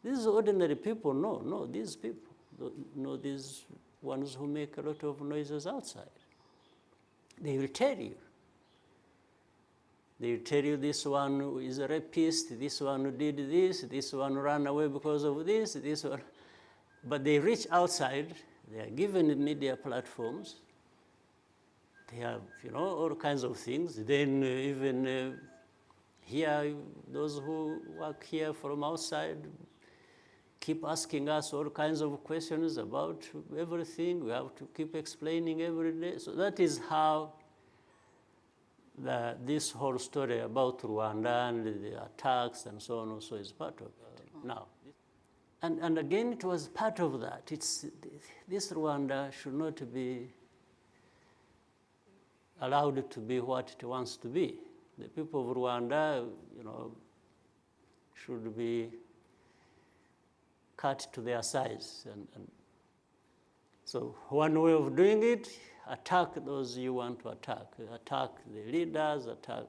These ordinary people know these people, know these ones who make a lot of noises outside. They will tell you. They will tell you this one is a rapist, this one did this one ran away because of this one. But they reach outside, they are given media platforms, they have, all kinds of things. Then even here, those who work here from outside keep asking us all kinds of questions about everything. We have to keep explaining every day. So that is how this whole story about Rwanda and the attacks and so on also is part of it now. And again, it was part of that. This Rwanda should not be allowed to be what it wants to be. The people of Rwanda, should be cut to their size. And so one way of doing it, attack those you want to attack. Attack the leaders, attack,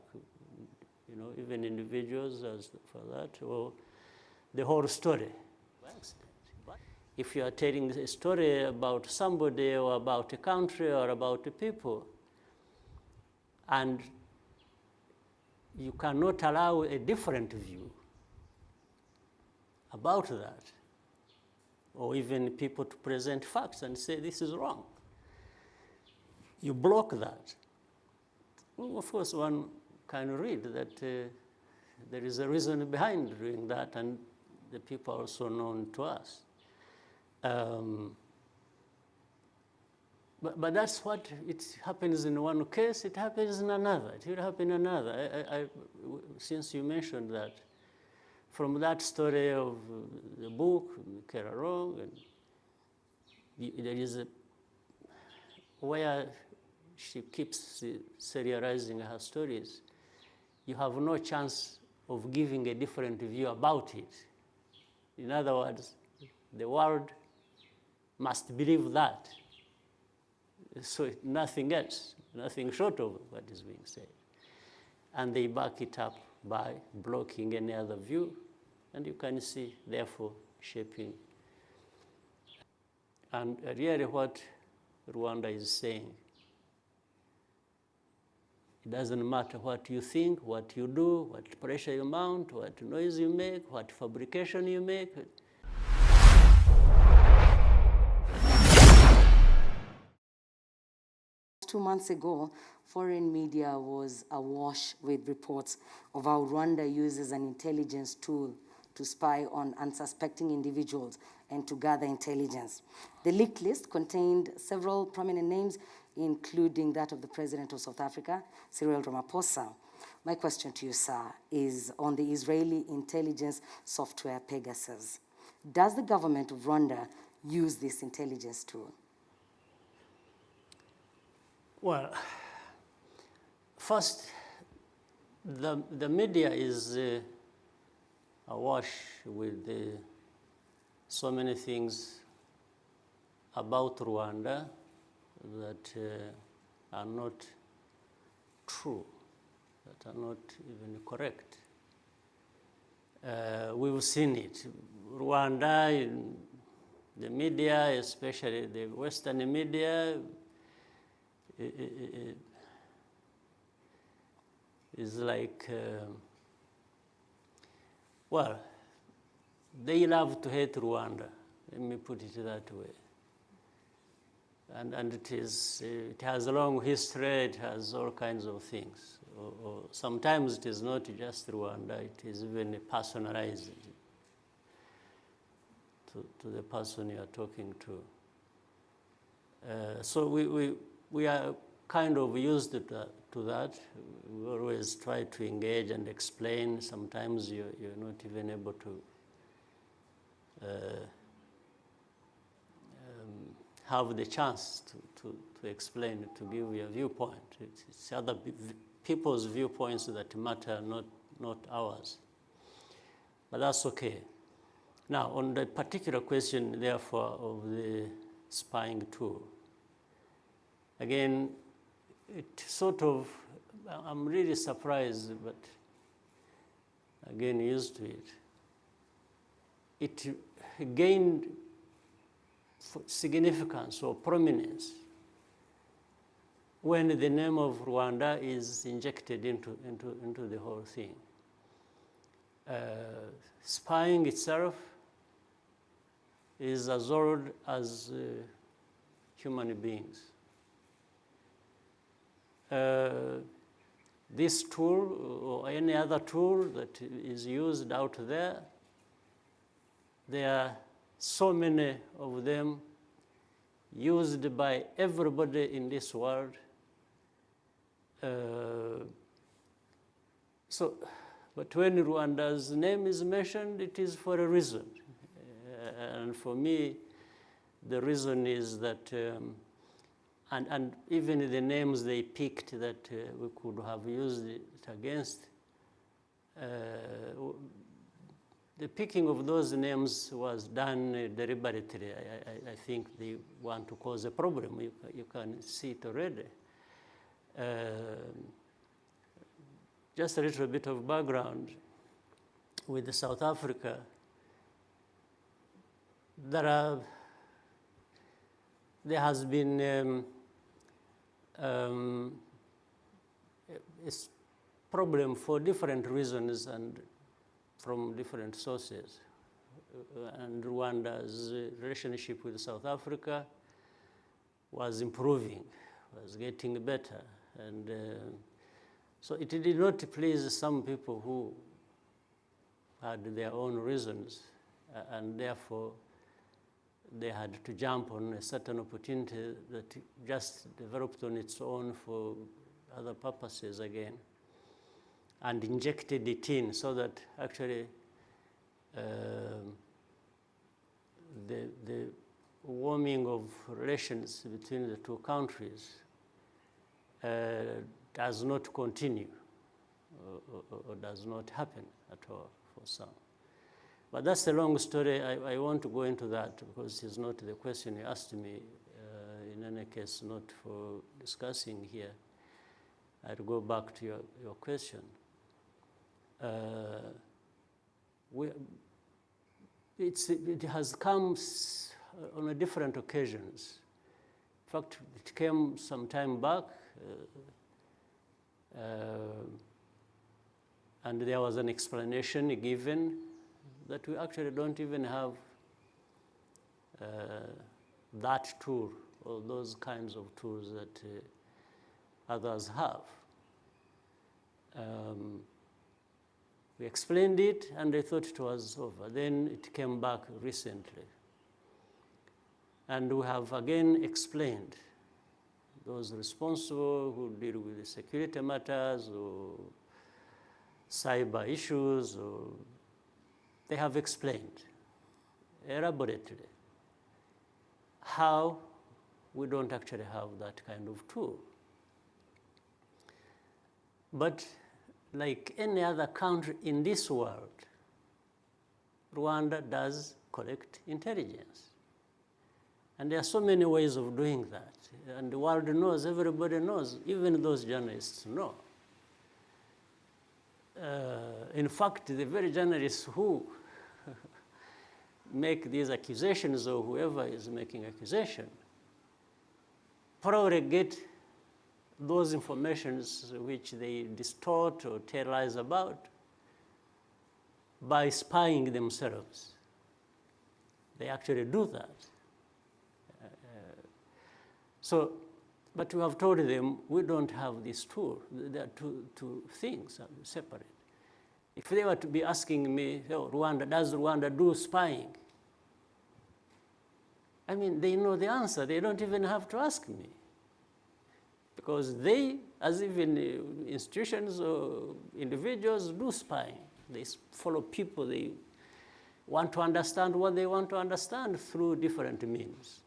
even individuals as for that, or the whole story. If you are telling a story about somebody or about a country or about a people, and you cannot allow a different view about that, or even people to present facts and say this is wrong, you block that. Well, of course, one can read that there is a reason behind doing that, and the people are also known to us. But that's what it happens in one case, it happens in another, it will happen in another. Since you mentioned that, from that story of the book, Kerarong, there is where she keeps serializing her stories, you have no chance of giving a different view about it. In other words, the world must believe that. So nothing else, nothing short of what is being said. And they back it up by blocking any other view, and you can see, therefore, shaping. And really what Rwanda is saying, it doesn't matter what you think, what you do, what pressure you mount, what noise you make, what fabrication you make. 2 months ago, foreign media was awash with reports of how Rwanda uses an intelligence tool to spy on unsuspecting individuals and to gather intelligence. The leaked list contained several prominent names, including that of the President of South Africa, Cyril Ramaphosa. My question to you, sir, is on the Israeli intelligence software Pegasus. Does the government of Rwanda use this intelligence tool? Well, first, the media is awash with so many things about Rwanda that are not true, that are not even correct. We've seen it. Rwanda, in the media, especially the Western media, is like, well, they love to hate Rwanda. Let me put it that way. And it has a long history, it has all kinds of things. Or sometimes it is not just Rwanda, it is even personalized to the person you are talking to. So we are kind of used to that. We always try to engage and explain. Sometimes you're not even able to have the chance to explain, to give your viewpoint. It's other people's viewpoints that matter, not ours. But that's okay. Now, on the particular question, therefore, of the spying tool, again, it sort of, I'm really surprised, but again, used to it. it gained significance or prominence when the name of Rwanda is injected into the whole thing. Spying itself is as old as human beings. This tool or any other tool that is used out there, there are so many of them used by everybody in this world. But when Rwanda's name is mentioned, it is for a reason. And for me, the reason is that, and even the names they picked that we could have used it against, the picking of those names was done deliberately. I think they want to cause a problem. You can see it already. Just a little bit of background with South Africa. There has been a problem for different reasons and from different sources. And Rwanda's relationship with South Africa was improving, was getting better. And so it did not please some people who had their own reasons, and therefore they had to jump on a certain opportunity that just developed on its own for other purposes again, and injected it in so that actually the warming of relations between the two countries does not continue or does not happen at all for some. But that's a long story. I won't go into that because it's not the question you asked me. In any case, not for discussing here. I'll go back to your question. It has come on a different occasions. In fact, it came some time back, and there was an explanation given that we actually don't even have that tool or those kinds of tools that others have. We explained it, and I thought it was over. Then it came back recently. And we have again explained those responsible who deal with the security matters or cyber issues, or they have explained elaborately how we don't actually have that kind of tool. But like any other country in this world, Rwanda does collect intelligence. And there are so many ways of doing that. And the world knows, everybody knows, even those journalists know. In fact, the very journalists who make these accusations, or whoever is making accusation, probably get those informations which they distort or tell lies about by spying themselves. They actually do that. But we have told them we don't have this tool. There are two things separate. If they were to be asking me, oh, Rwanda, does Rwanda do spying? I mean, they know the answer. They don't even have to ask me. Because they, as even institutions or individuals, do spying. They follow people. They want to understand what they want to understand through different means.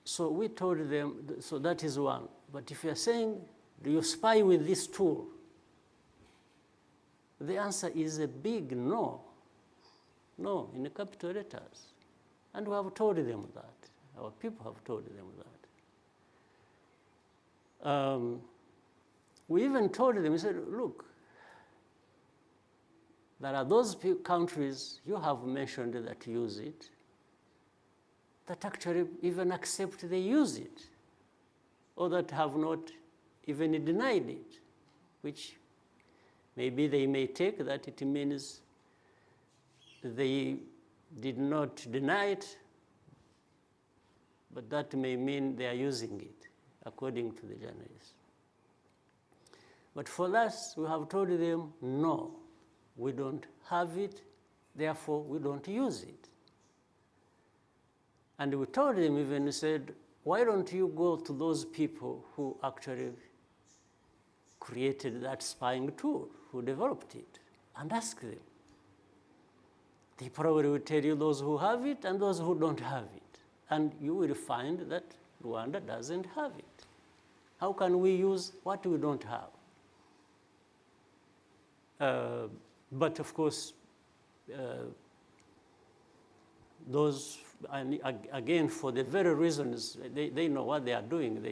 So we told them, so that is one. But if you're saying, do you spy with this tool? The answer is a big no. No, in the capital letters. And we have told them that. Our people have told them that. We even told them, we said, look, there are those countries you have mentioned that use it, that actually even accept they use it, or that have not even denied it, which maybe they may take that it means they did not deny it, but that may mean they are using it, according to the journalists. But for us, we have told them, no, we don't have it, therefore we don't use it. And we told them, even said, why don't you go to those people who actually created that spying tool, who developed it, and ask them. They probably will tell you those who have it and those who don't have it. And you will find that Rwanda doesn't have it. How can we use what we don't have? But of course, those, again, for the very reasons, they know what they are doing.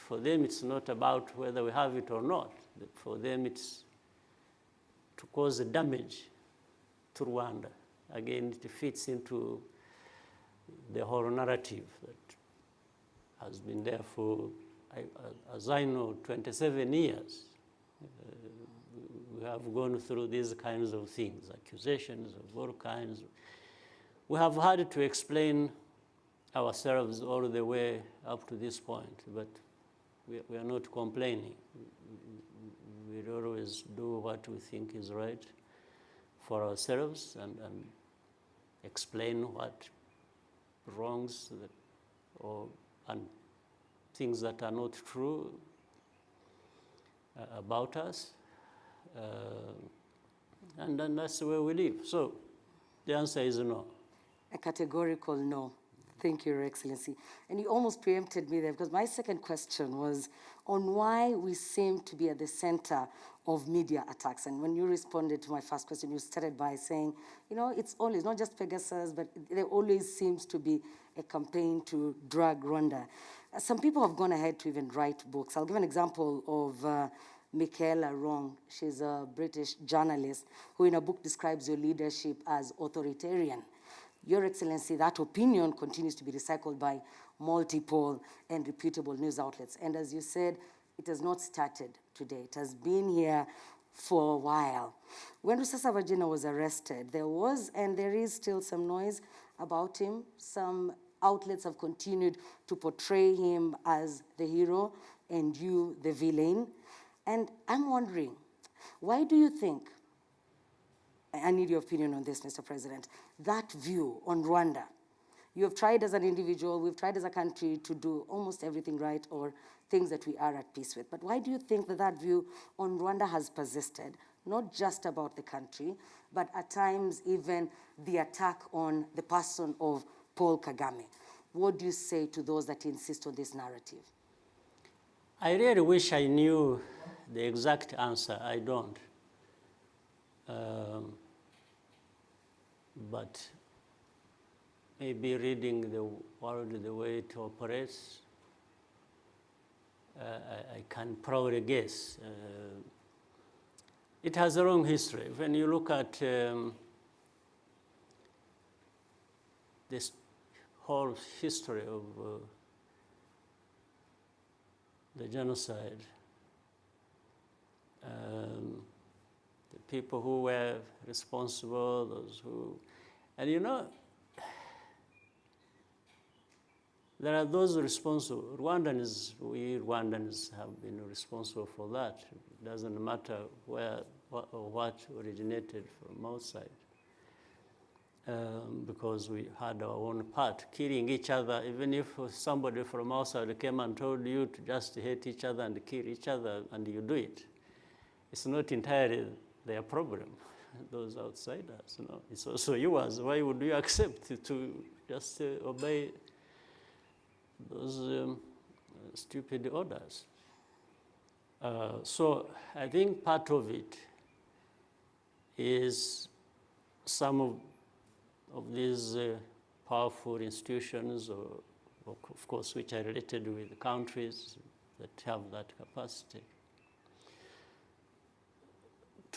For them, it's not about whether we have it or not. For them, it's to cause damage to Rwanda. Again, it fits into the whole narrative that has been there for, as I know, 27 years. We have gone through these kinds of things, accusations of all kinds. We have had to explain ourselves all the way up to this point, but we are not complaining. We always do what we think is right for ourselves and explain what wrongs and things that are not true about us. And then that's the way we live. So the answer is no. A categorical no. Thank you, Your Excellency. And you almost preempted me there, because my second question was on why we seem to be at the center of media attacks. And when you responded to my first question, you started by saying, you know, it's always, not just Pegasus, but there always seems to be a campaign to drag Rwanda. Some people have gone ahead to even write books. I'll give an example of Michaela Wrong. She's a British journalist who in a book describes your leadership as authoritarian. Your Excellency, that opinion continues to be recycled by multiple and reputable news outlets. And as you said, it has not started today. It has been here for a while. When Rusesabagina was arrested, there was and there is still some noise about him. Some outlets have continued to portray him as the hero and you the villain. And I'm wondering, why do you think, I need your opinion on this, Mr. President, that view on Rwanda? You have tried as an individual, we've tried as a country to do almost everything right or things that we are at peace with. But why do you think that that view on Rwanda has persisted, not just about the country, but at times even the attack on the person of Paul Kagame? What do you say to those that insist on this narrative? I really wish I knew the exact answer. I don't. But maybe reading the world the way it operates, I can probably guess. It has a long history. When you look at this whole history of the genocide, the people who were responsible, those who, and you know, there are those responsible. We Rwandans have been responsible for that. It doesn't matter where or what originated from outside. Because we had our own part, killing each other. Even if somebody from outside came and told you to just hate each other and kill each other, and you do it, it's not entirely their problem, those outsiders. You know? It's also yours. Why would you accept to just obey those stupid orders? So I think part of it is some of these powerful institutions, or of course, which are related with countries that have that capacity,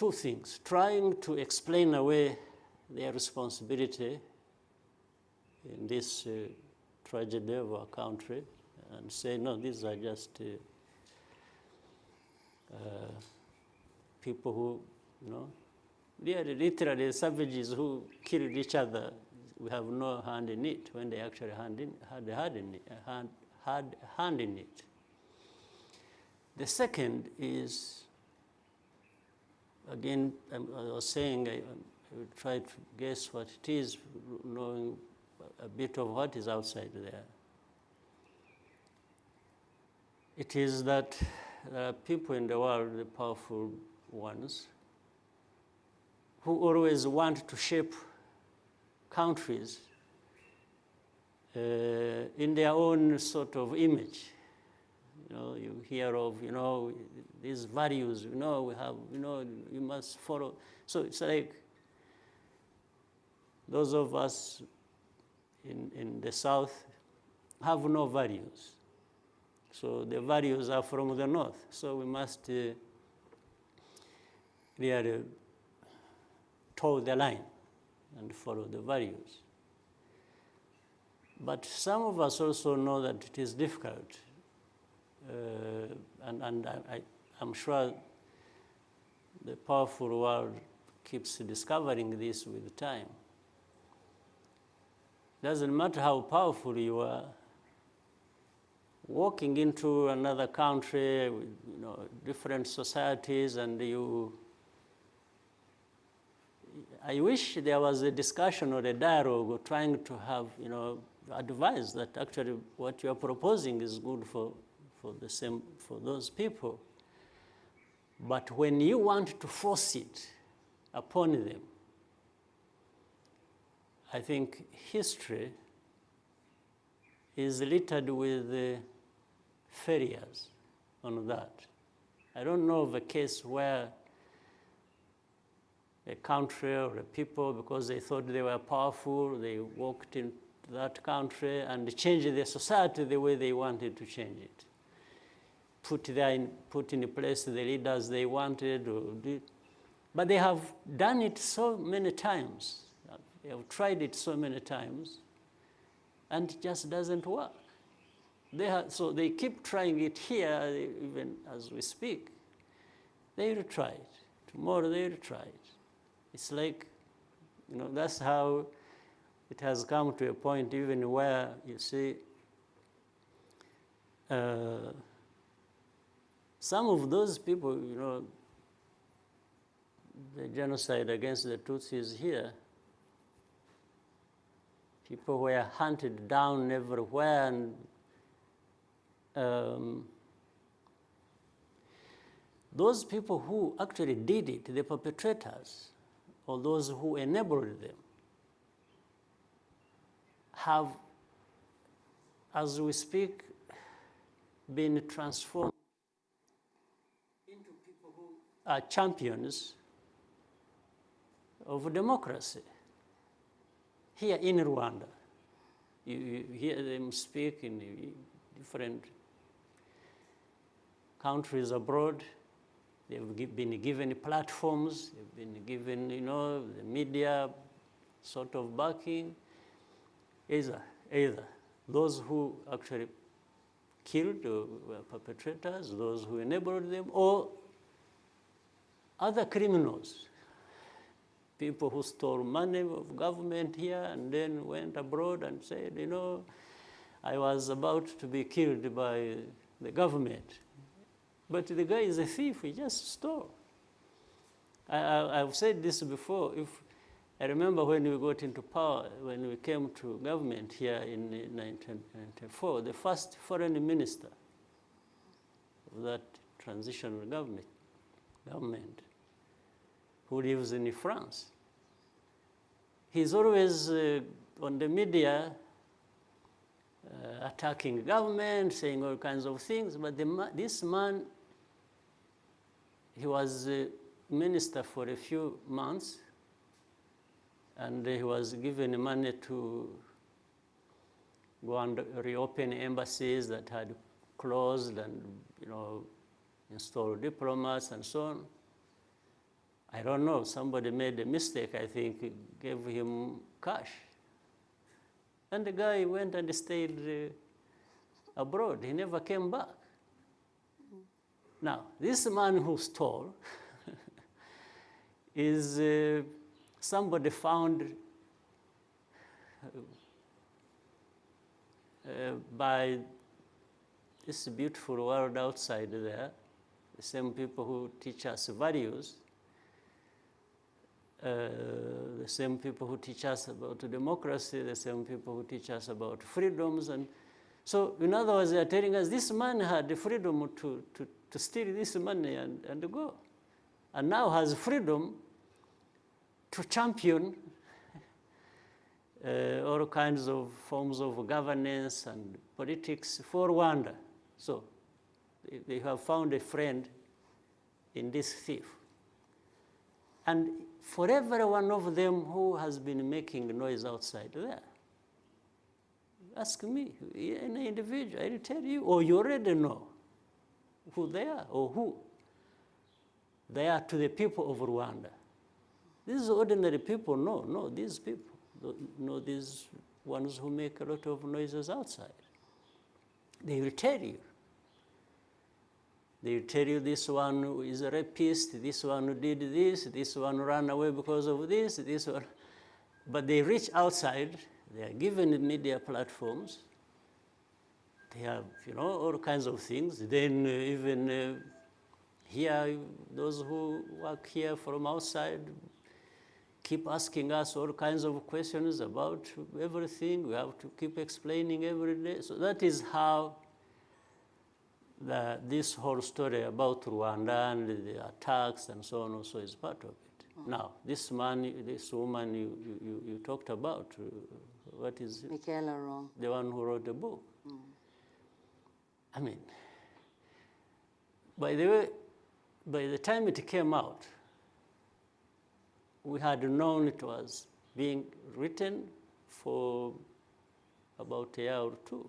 two things: trying to explain away their responsibility in this tragedy of our country and say, no, these are just people who, they are literally savages who killed each other. We have no hand in it, when they actually had a hand in it. The second is, again, I was saying, I will try to guess what it is, knowing a bit of what is outside there. It is that there are people in the world, the powerful ones, who always want to shape countries in their own sort of image. You hear of, these values, we have, you must follow. So it's like those of us in the South have no values. So the values are from the North. So we must really toe the line and follow the values. But some of us also know that it is difficult. And I'm sure the powerful world keeps discovering this with time. Doesn't matter how powerful you are, walking into another country with different societies, and I wish there was a discussion or a dialogue trying to have advice that actually what you are proposing is good for those people. But when you want to force it upon them, I think history is littered with failures on that. I don't know of a case where a country or a people, because they thought they were powerful, they walked into that country and changed their society the way they wanted to change it. Put in place the leaders they wanted, but they have done it so many times. They have tried it so many times, and it just doesn't work. So they keep trying it here, even as we speak. They will try it. Tomorrow they will try it. It's like, that's how it has come to a point even where, you see, some of those people, the genocide against the Tutsis here, people were hunted down everywhere, and those people who actually did it, the perpetrators, or those who enabled them, have, as we speak, been transformed into people who are champions of democracy. Here in Rwanda, you hear them speak in different countries abroad. They've been given platforms, they've been given, the media sort of backing. Either those who actually killed or were perpetrators, those who enabled them, or other criminals, people who stole money of government here and then went abroad and said, I was about to be killed by the government. But the guy is a thief, he just stole. I've said this before. I remember when we got into power, when we came to government here in 1994, the first foreign minister of that transitional government, who lives in France, he's always on the media attacking government, saying all kinds of things. But this man, he was minister for a few months, and he was given money to go and reopen embassies that had closed and, install diplomats and so on. I don't know, somebody made a mistake, I think, gave him cash. And the guy went and stayed abroad. He never came back. Now, this man who stole is somebody found by this beautiful world outside there, the same people who teach us values, the same people who teach us about democracy, the same people who teach us about freedoms. And so, in other words, they are telling us this man had the freedom to steal this money and go. And now has freedom to champion all kinds of forms of governance and politics for Rwanda. So they have found a friend in this thief. And for every one of them who has been making noise outside there, ask me, any individual, I'll tell you, or you already know who they are or who they are to the people of Rwanda. These ordinary people know these people, know these ones who make a lot of noises outside. They will tell you. They will tell you this one is a rapist, this one did this one ran away because of this one. But they reach outside, they are given media platforms, they have, all kinds of things. Then even here, those who work here from outside keep asking us all kinds of questions about everything. We have to keep explaining every day. So that is how this whole story about Rwanda and the attacks and so on also is part of it. Now, this woman you talked about, what is it? Michaela Wrong. The one who wrote the book. I mean, by the way, by the time it came out, we had known it was being written for about a year or two.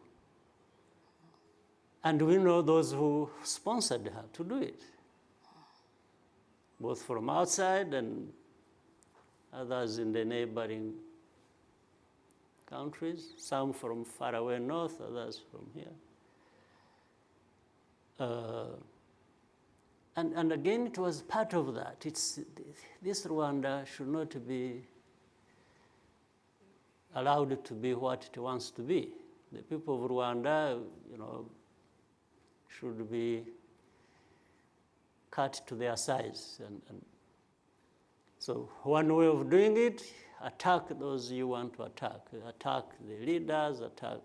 And we know those who sponsored her to do it, both from outside and others in the neighboring countries, some from far away north, others from here. And again, it was part of that. This Rwanda should not be allowed to be what it wants to be. The people of Rwanda, should be cut to their size. And so one way of doing it, attack those you want to attack. Attack the leaders, attack,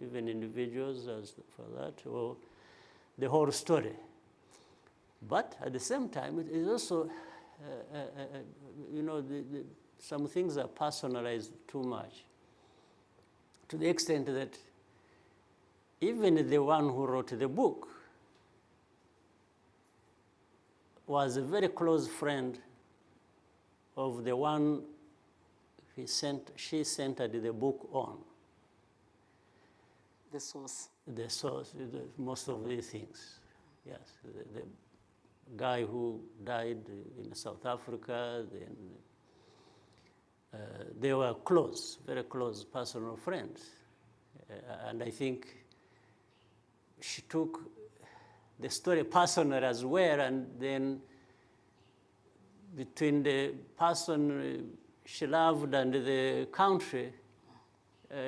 even individuals as for that, or the whole story. But at the same time, it is also, some things are personalized too much, to the extent that even the one who wrote the book was a very close friend of the one she centered the book on. The source. The source, most of these things, yes. The guy who died in South Africa, they were close, very close personal friends. And I think she took the story personal as well, and then between the person she loved and the country,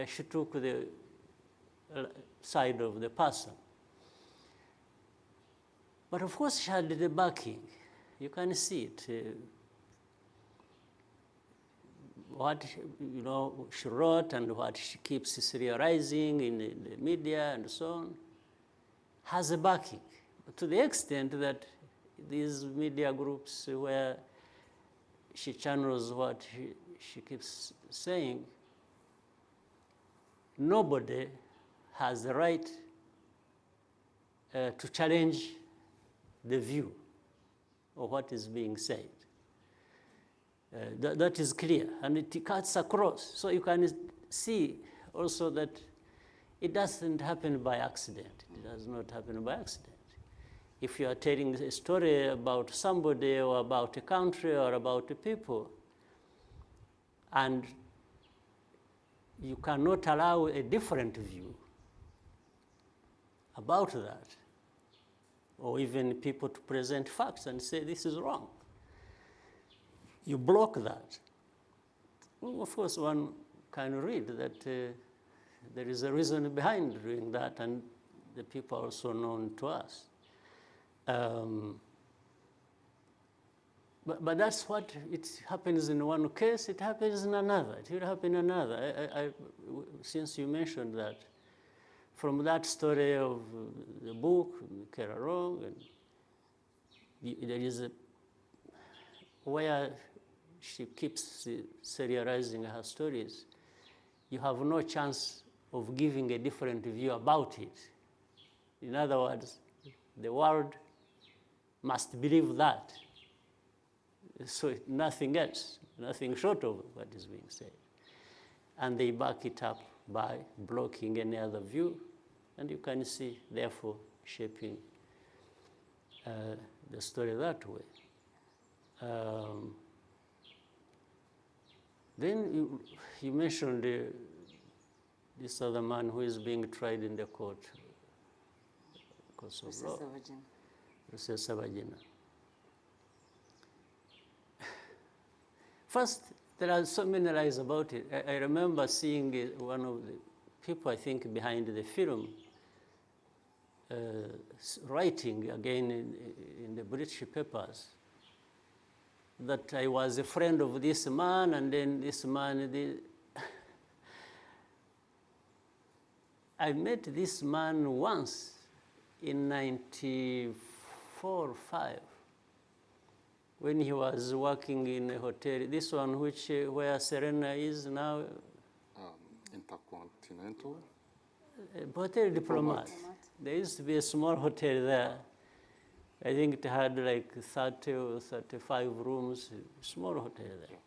she took the side of the person. But of course, she had the backing. You can see it. What she wrote and what she keeps serializing in the media and so on has a backing, to the extent that these media groups where she channels what she keeps saying, nobody has the right to challenge the view of what is being said. That is clear, and it cuts across. So you can see also that it doesn't happen by accident. It does not happen by accident. if you are telling a story about somebody or about a country or about a people, and you cannot allow a different view about that, or even people to present facts and say this is wrong. You block that. Well, of course, one can read that there is a reason behind doing that, and the people are also known to us. But that's what it happens in one case, it happens in another, it will happen in another. Since you mentioned that, from that story of the book, Kerarong, and there is a, where she keeps serializing her stories, you have no chance of giving a different view about it. In other words, the world must believe that. So nothing else, nothing short of what is being said. And they back it up by blocking any other view, and you can see, therefore, shaping the story that way. Then you mentioned this other man who is being tried in the court because of law. First, there are so many lies about it. I remember seeing one of the people, I think, behind the film, writing again in the British papers that I was a friend of this man, and then this man, I met this man once in 94 or 5 when he was working in a hotel. This one where Serena is now? Intercontinental? Hotel Diplomat. There used to be a small hotel there. I think it had like 30 or 35 rooms, small hotel there.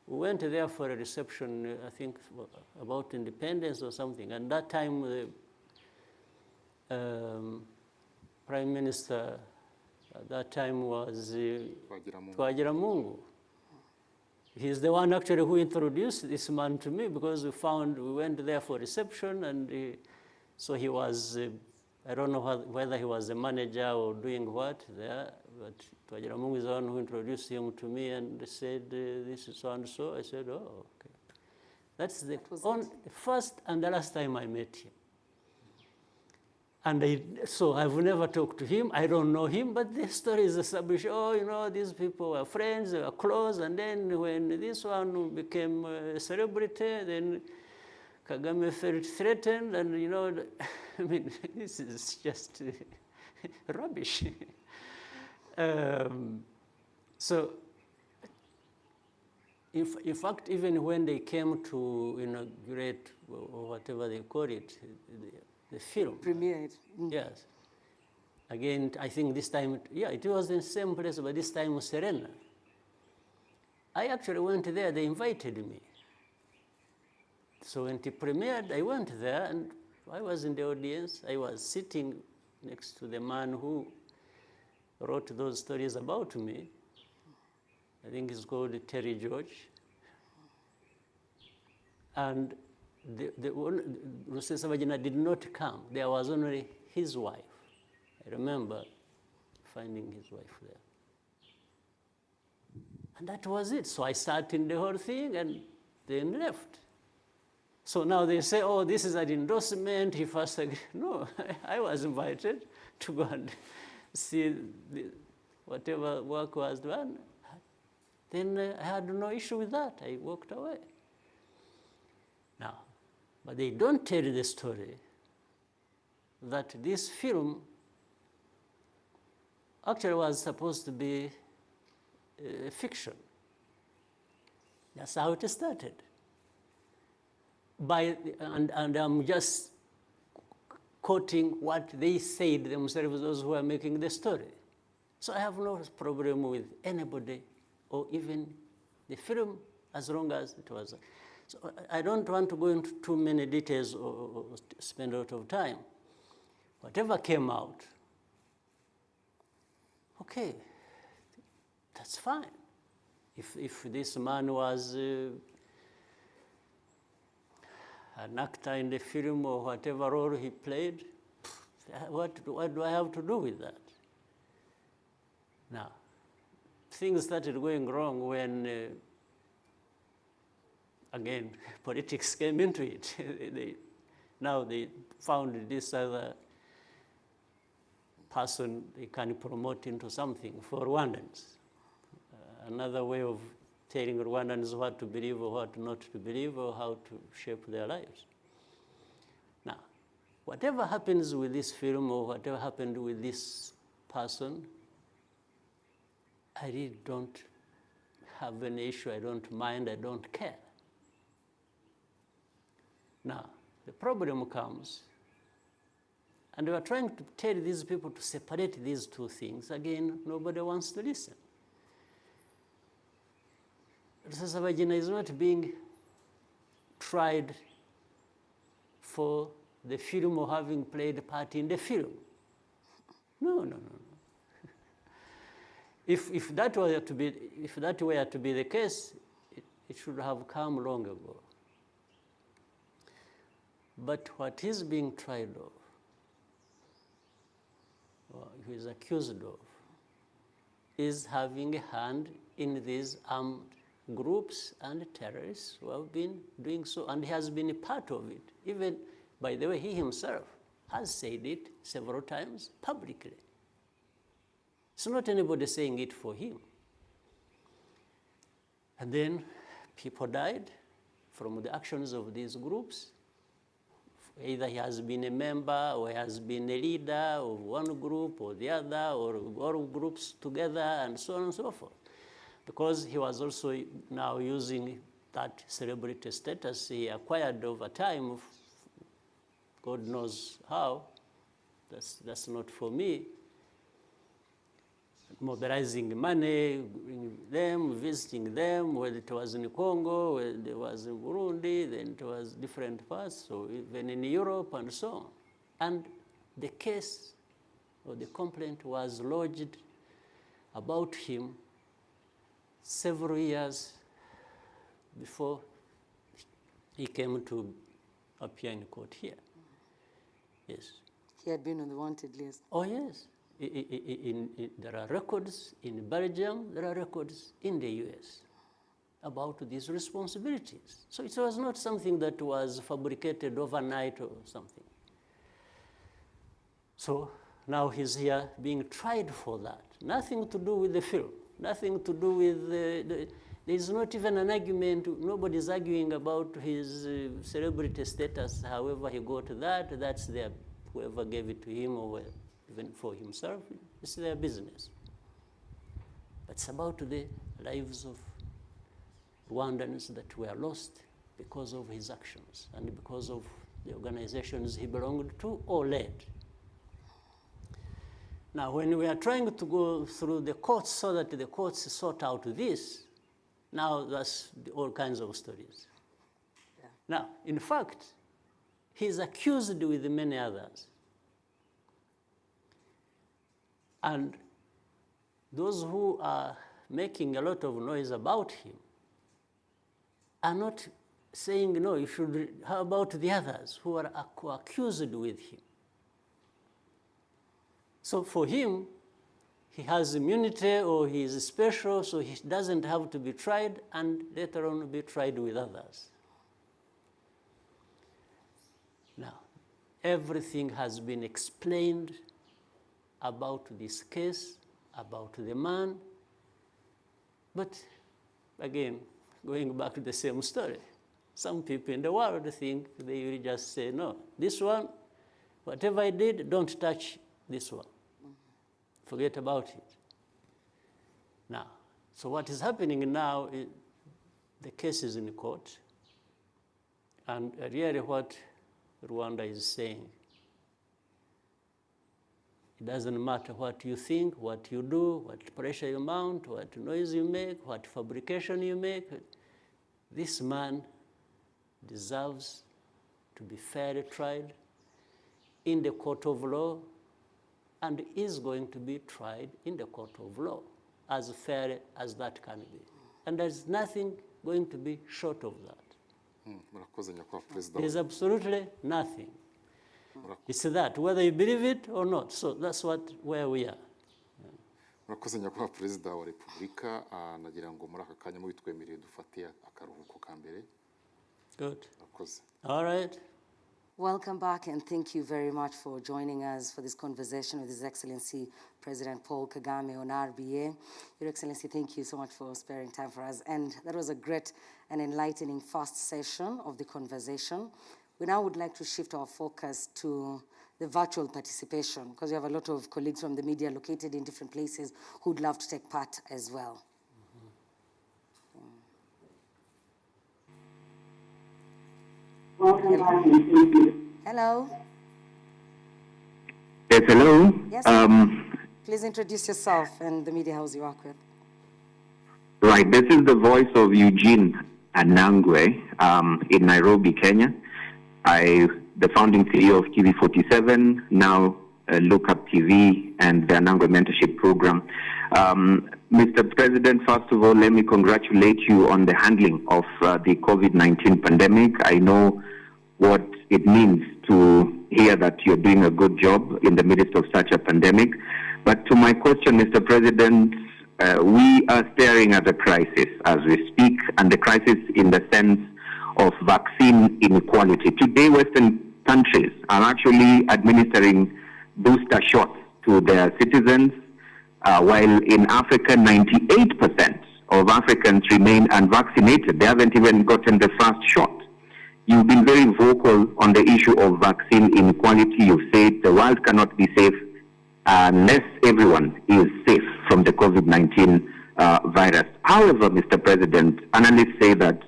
We went there for a reception, I think about independence or something. And that time, the Prime Minister at that time was Twagiramungu. He's the one actually who introduced this man to me, because we went there for reception, and so he was, I don't know whether he was a manager or doing what there, but Twagiramungu is the one who introduced him to me and said, this is so and so. I said, oh, okay. That's the first and the last time I met him. And so I've never talked to him. I don't know him, but the story is established. Oh, you know, these people were friends, they were close, and then when this one became a celebrity, then Kagame felt threatened, and, you know, I mean, this is just rubbish. So, in fact, even when they came to inaugurate, or whatever they call it, the film. Premiered. Yes. Again, I think this time, it was in the same place, but this time was Serena. I actually went there, they invited me. So when it premiered, I went there, and I was in the audience. I was sitting next to the man who wrote those stories about me. I think it's called Terry George. And Rusesabagina did not come. There was only his wife. I remember finding his wife there. And that was it. So I sat in the whole thing and then left. So now they say, oh, this is an endorsement. He first agreed. No, I was invited to go and see whatever work was done. Then I had no issue with that. I walked away. Now, but they don't tell the story that this film actually was supposed to be fiction. That's how it started. And I'm just quoting what they said themselves, those who are making the story. So I have no problem with anybody or even the film, as long as it was. So I don't want to go into too many details or spend a lot of time. Whatever came out, okay, that's fine. If this man was an actor in the film or whatever role he played, what do I have to do with that? Now, things started going wrong when, again, politics came into it. Now they found this other person they can promote into something for Rwandans. Another way of telling Rwandans what to believe or what not to believe or how to shape their lives. Now, whatever happens with this film or whatever happened with this person, I really don't have an issue, I don't mind, I don't care. Now, the problem comes, and we are trying to tell these people to separate these two things. Again, nobody wants to listen. Rusesabagina is not being tried for the film or having played a part in the film. No. If that were to be the case, it should have come long ago. But what he's being tried of, or he is accused of, is having a hand in these armed groups and terrorists who have been doing so, and he has been a part of it. Even, by the way, he himself has said it several times publicly. It's not anybody saying it for him. And then people died from the actions of these groups. Either he has been a member or he has been a leader of one group or the other, or all groups together, and so on and so forth. Because he was also now using that celebrity status he acquired over time, God knows how, that's not for me, mobilizing money, bringing them, visiting them, whether it was in Congo, whether it was in Burundi, then it was different parts, so even in Europe and so on. And the case or the complaint was lodged about him several years before he came to appear in court here. Yes. He had been on the wanted list. Oh, yes. There are records in Belgium, there are records in the US about these responsibilities. So it was not something that was fabricated overnight or something. So now he's here being tried for that. Nothing to do with the film, nothing to do with there's not even an argument, nobody's arguing about his celebrity status, however he got that, that's their, whoever gave it to him or even for himself, it's their business. But it's about the lives of Rwandans that were lost because of his actions and because of the organizations he belonged to or led. Now, when we are trying to go through the courts so that the courts sort out this, now that's all kinds of stories. Yeah. Now, in fact, he's accused with many others. And those who are making a lot of noise about him are not saying, no, you should, how about the others who are accused with him? So for him, he has immunity or he is special, so he doesn't have to be tried and later on be tried with others. Now, everything has been explained about this case, about the man, but again, going back to the same story, some people in the world think they will just say, no, this one, whatever I did, don't touch this one. Forget about it. Now, so what is happening now is the case is in court, and really what Rwanda is saying, it doesn't matter what you think, what you do, what pressure you mount, what noise you make, what fabrication you make. This man deserves to be fairly tried in the court of law and is going to be tried in the court of law as fair as that can be. And there's nothing going to be short of that. Murakoze nyakubahwa Perezida. There's absolutely nothing. It's that, whether you believe it or not. So that's where we are. Murakoze nyakubahwa Perezida wa Repubulika, nagira ngo muri aka kanya mubitwemereye dufate akaruhuko ka mbere. Good. Murakoze. All right. Welcome back, and thank you very much for joining us for this conversation with His Excellency President Paul Kagame on RBA. Your Excellency, thank you so much for sparing time for us. And that was a great and enlightening first session of the conversation. We now would like to shift our focus to the virtual participation, because we have a lot of colleagues from the media located in different places who'd love to take part as well. Hello. Yes, hello. Yes. Please introduce yourself and the media house you work with. Right, this is the voice of Eugene Anangwe in Nairobi, Kenya. The founding CEO of TV47, now Look Up TV and the Anangwe Mentorship Program. Mr. President, first of all, let me congratulate you on the handling of the COVID-19 pandemic. I know what it means to hear that you're doing a good job in the midst of such a pandemic. But to my question, Mr. President, we are staring at a crisis as we speak, and the crisis in the sense of vaccine inequality. Today, Western countries are actually administering booster shots to their citizens, while in Africa, 98% of Africans remain unvaccinated. They haven't even gotten the first shot. You've been very vocal on the issue of vaccine inequality. You've said the world cannot be safe unless everyone is safe from the COVID-19 virus. However, Mr. President, analysts say that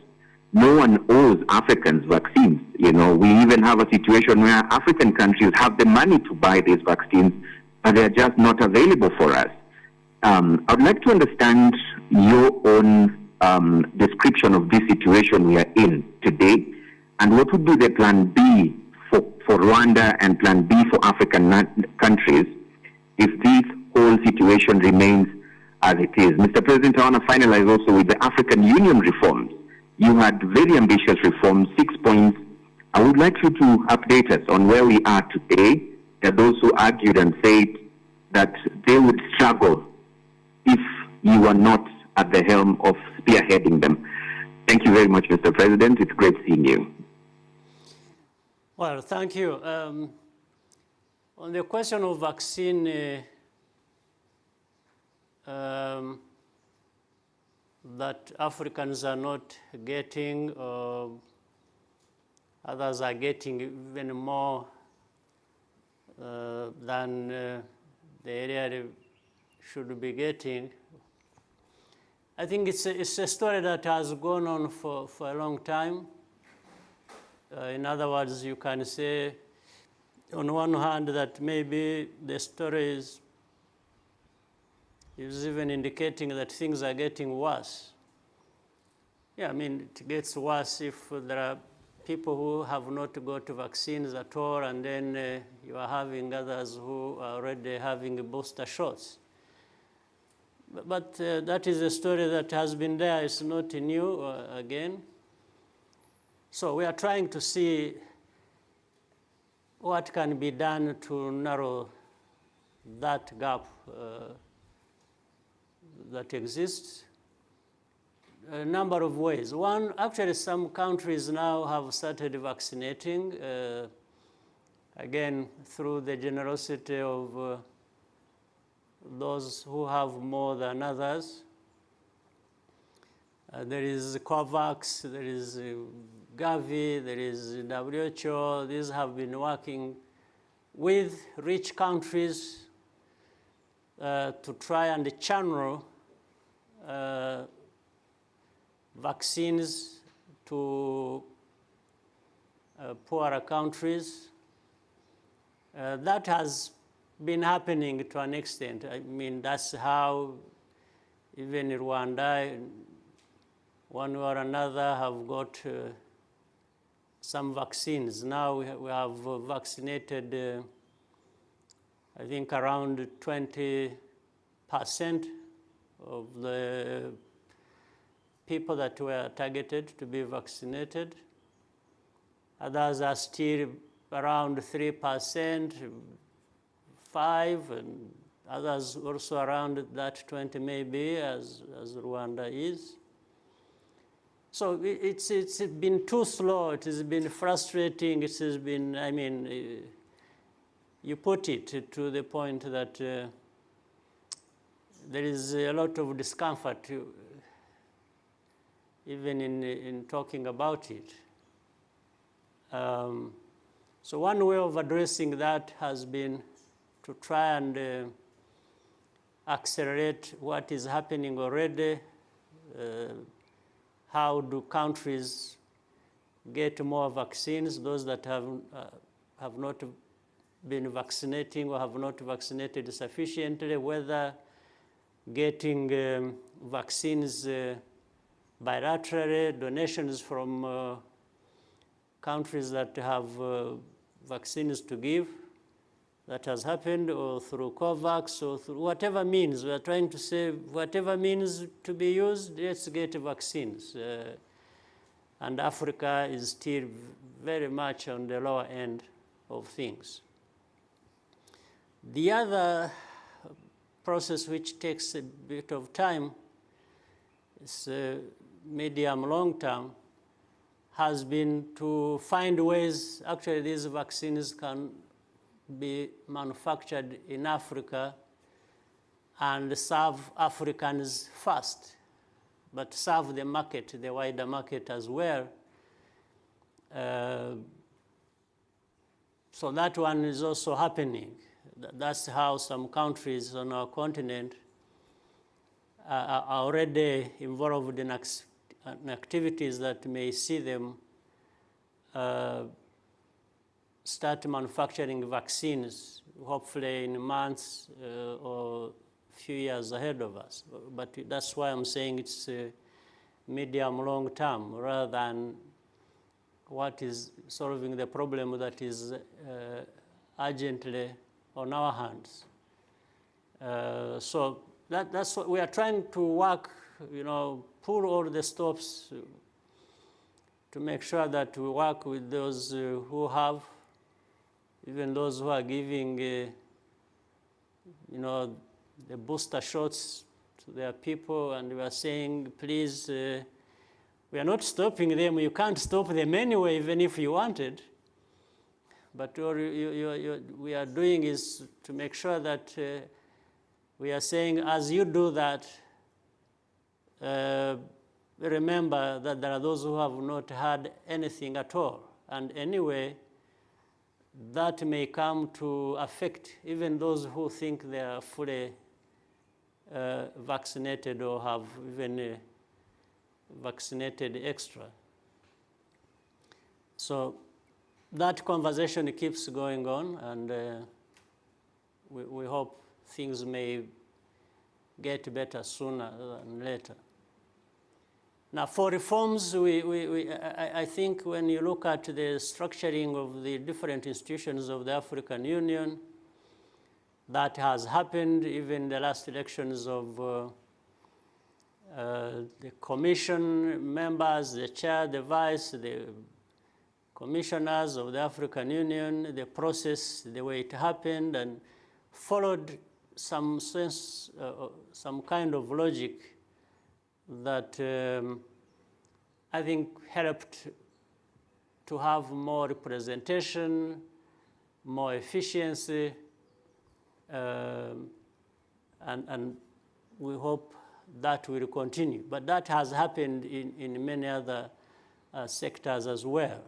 no one owes Africans vaccines. You know, we even have a situation where African countries have the money to buy these vaccines, but they're just not available for us. I'd like to understand your own description of this situation we are in today, and what would be the plan B for Rwanda and plan B for African countries if this whole situation remains as it is. Mr. President, I want to finalize also with the African Union reforms. You had very ambitious reforms, 6 points. I would like you to update us on where we are today. There are those who argued and said that they would struggle if you are not at the helm of spearheading them. Thank you very much, Mr. President. It's great seeing you. Well, thank you. On the question of vaccine, that Africans are not getting, others are getting even more than the area they should be getting. I think it's a story that has gone on for a long time. In other words, you can say, on one hand, that maybe the story is even indicating that things are getting worse. Yeah, I mean, it gets worse if there are people who have not got vaccines at all, and then you are having others who are already having booster shots. But that is a story that has been there. It's not new again. So we are trying to see what can be done to narrow that gap that exists. A number of ways. One, actually some countries now have started vaccinating, again, through the generosity of those who have more than others. There is COVAX, there is Gavi, there is WHO. These have been working with rich countries to try and channel vaccines to poorer countries. That has been happening to an extent. I mean, that's how even Rwanda, one way or another, have got some vaccines. Now we have vaccinated, I think around 20% of the people that were targeted to be vaccinated. Others are still around 3%, 5%, and others also around that 20 maybe, as Rwanda is. So it's been too slow. It has been frustrating. It has been, I mean, you put it to the point that there is a lot of discomfort even in talking about it. So one way of addressing that has been to try and accelerate what is happening already. How do countries get more vaccines, those that have not been vaccinating or have not vaccinated sufficiently, whether getting vaccines bilaterally, donations from countries that have vaccines to give, that has happened, or through COVAX, or through whatever means. We are trying to say, whatever means to be used, let's get vaccines. And Africa is still very much on the lower end of things. The other process which takes a bit of time, is medium, long term, has been to find ways, actually these vaccines can be manufactured in Africa and serve Africans first, but serve the market, the wider market as well. So that one is also happening. That's how some countries on our continent are already involved in activities that may see them start manufacturing vaccines, hopefully in months or few years ahead of us. But that's why I'm saying it's medium, long term, rather than what is solving the problem that is urgently on our hands. So that's what we are trying to work, pull all the stops to make sure that we work with those who have, even those who are giving, the booster shots to their people, and we are saying, please, we are not stopping them. You can't stop them anyway, even if you wanted. But what we are doing is to make sure that we are saying, as you do that, remember that there are those who have not had anything at all. And anyway, that may come to affect even those who think they are fully vaccinated or have even vaccinated extra. So that conversation keeps going on, and we hope things may get better sooner than later. Now, for reforms, I think when you look at the structuring of the different institutions of the African Union, that has happened even in the last elections of the commission members, the chair, the vice, the commissioners of the African Union, the process, the way it happened, and followed some sense, some kind of logic that I think helped to have more representation, more efficiency, and we hope that will continue. But that has happened in many other sectors as well.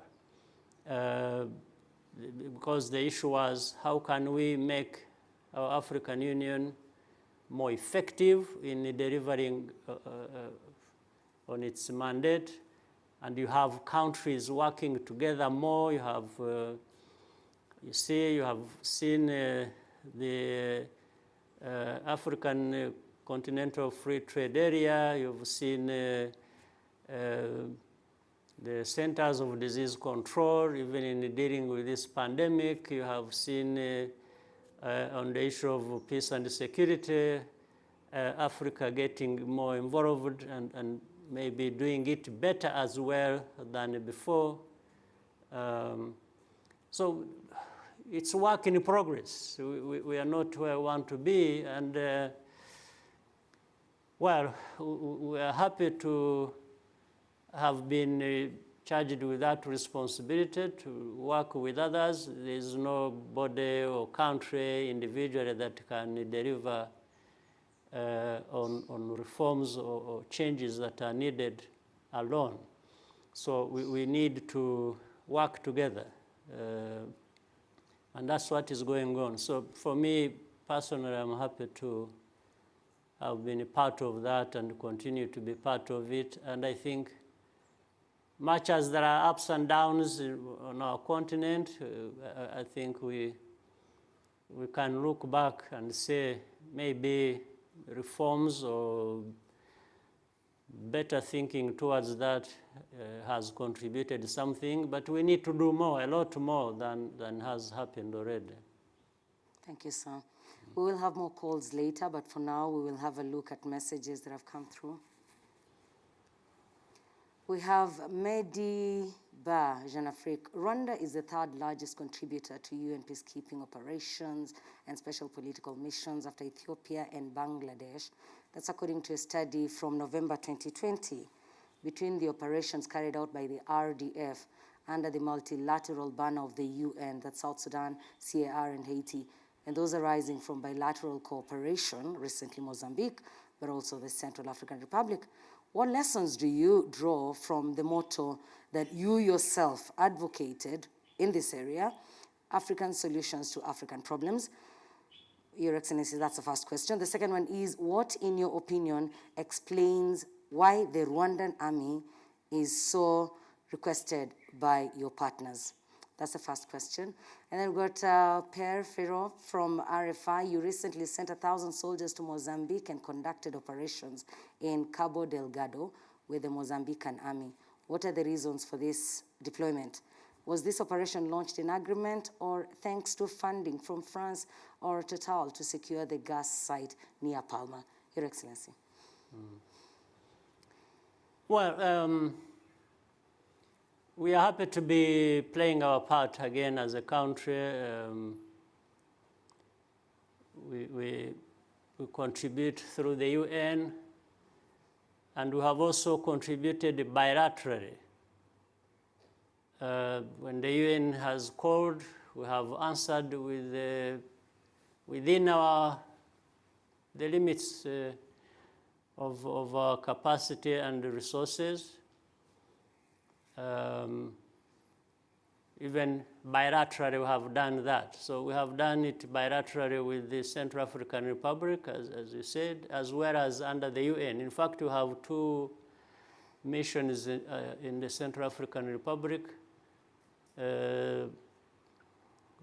Because the issue was, how can we make our African Union more effective in delivering on its mandate? And you have countries working together more. You have, you have seen the African Continental Free Trade Area. You've seen the Centers of Disease Control, even in dealing with this pandemic. You have seen on the issue of peace and security, Africa getting more involved and maybe doing it better as well than before. So it's work in progress. We are not where we want to be, and well, we are happy to have been charged with that responsibility to work with others. There's no body or country individually that can deliver on reforms or changes that are needed alone. So we need to work together. And that's what is going on. So for me, personally, I'm happy to have been a part of that and continue to be part of it. And I think much as there are ups and downs on our continent, I think we can look back and say maybe reforms or better thinking towards that has contributed something, but we need to do more, a lot more than has happened already. Thank you, sir. We will have more calls later, but for now, we will have a look at messages that have come through. We have Mehdi Ba, Jean Afrique. Rwanda is the third largest contributor to UN peacekeeping operations and special political missions after Ethiopia and Bangladesh. That's according to a study from November 2020. Between the operations carried out by the RDF under the multilateral banner of the UN, that's South Sudan, CAR, and Haiti, and those arising from bilateral cooperation, recently Mozambique, but also the Central African Republic. What lessons do you draw from the motto that you yourself advocated in this area, African solutions to African problems? Your Excellency, that's the first question. The second one is, what, in your opinion, explains why the Rwandan army is so requested by your partners? That's the first question. And then we've got Per Ferro from RFI. You recently sent 1,000 soldiers to Mozambique and conducted operations in Cabo Delgado with the Mozambican army. What are the reasons for this deployment? Was this operation launched in agreement or thanks to funding from France or Total to secure the gas site near Palma? Your Excellency. Well, we are happy to be playing our part again as a country. We contribute through the UN, and we have also contributed bilaterally. When the UN has called, we have answered with within the limits of our capacity and resources. Even bilaterally we have done that. So we have done it bilaterally with the Central African Republic, as you said, as well as under the UN. In fact, we have two missions in the Central African Republic.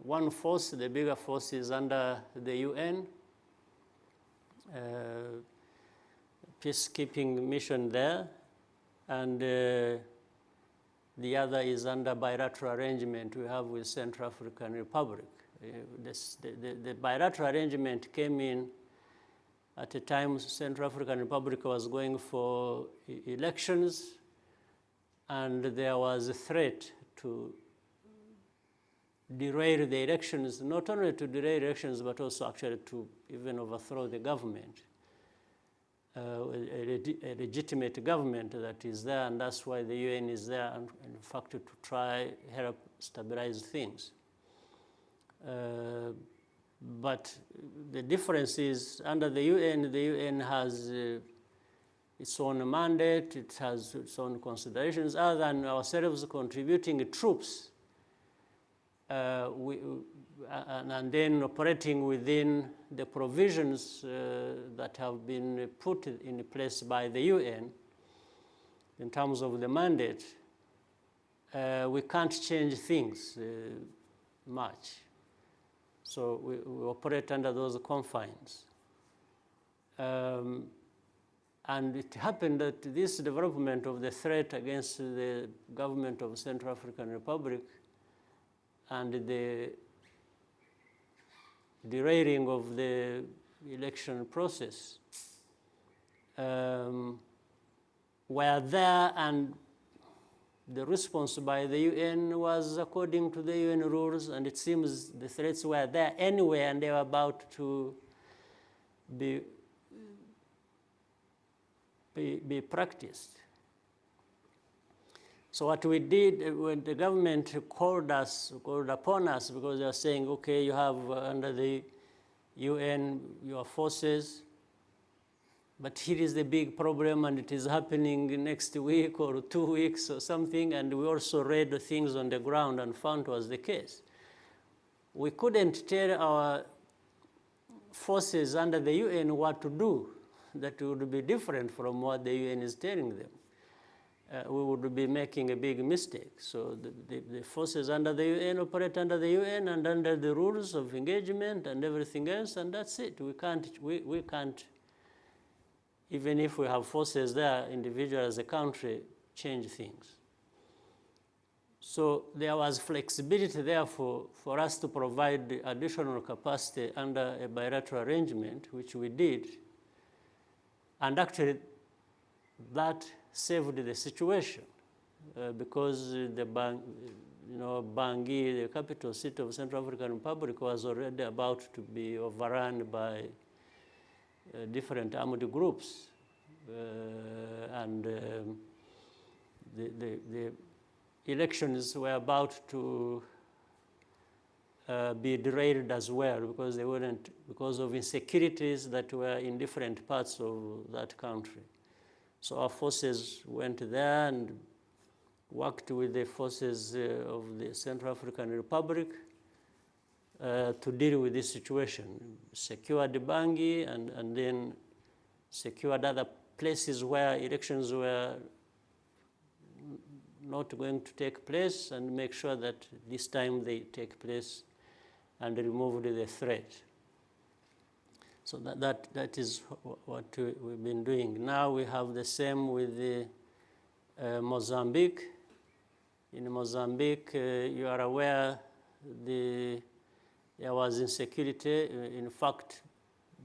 One force, the bigger force, is under the UN, peacekeeping mission there, and the other is under bilateral arrangement we have with Central African Republic. The bilateral arrangement came in at a time Central African Republic was going for elections, and there was a threat to derail the elections, not only to derail elections, but also actually to even overthrow the government. A legitimate government that is there, and that's why the UN is there, and in fact, to try help stabilize things. But the difference is, under the UN has its own mandate, it has its own considerations. Other than ourselves contributing troops, and then operating within the provisions that have been put in place by the UN in terms of the mandate, we can't change things much. So we operate under those confines. And it happened that this development of the threat against the government of Central African Republic and the derailing of the election process were there, and the response by the UN was according to the UN rules, and it seems the threats were there anyway, and they were about to be practiced. So what we did when the government called upon us, because they are saying, okay, you have under the UN your forces, but here is the big problem, and it is happening next week or 2 weeks or something, and we also read the things on the ground and found was the case. We couldn't tell our forces under the UN what to do that would be different from what the UN is telling them. We would be making a big mistake. So the forces under the UN operate under the UN and under the rules of engagement and everything else, and that's it. We can't, even if we have forces there, individual as a country, change things. So there was flexibility there for us to provide additional capacity under a bilateral arrangement, which we did. And actually, that saved the situation because the Bangui, the capital city of Central African Republic, was already about to be overrun by different armed groups, and the elections were about to be derailed as well because of insecurities that were in different parts of that country. So our forces went there and worked with the forces of the Central African Republic to deal with this situation. Secured Bangui and then secured other places where elections were not going to take place, and make sure that this time they take place and removed the threat. So that is what we've been doing. Now we have the same with the Mozambique. In Mozambique, you are aware there was insecurity. In fact,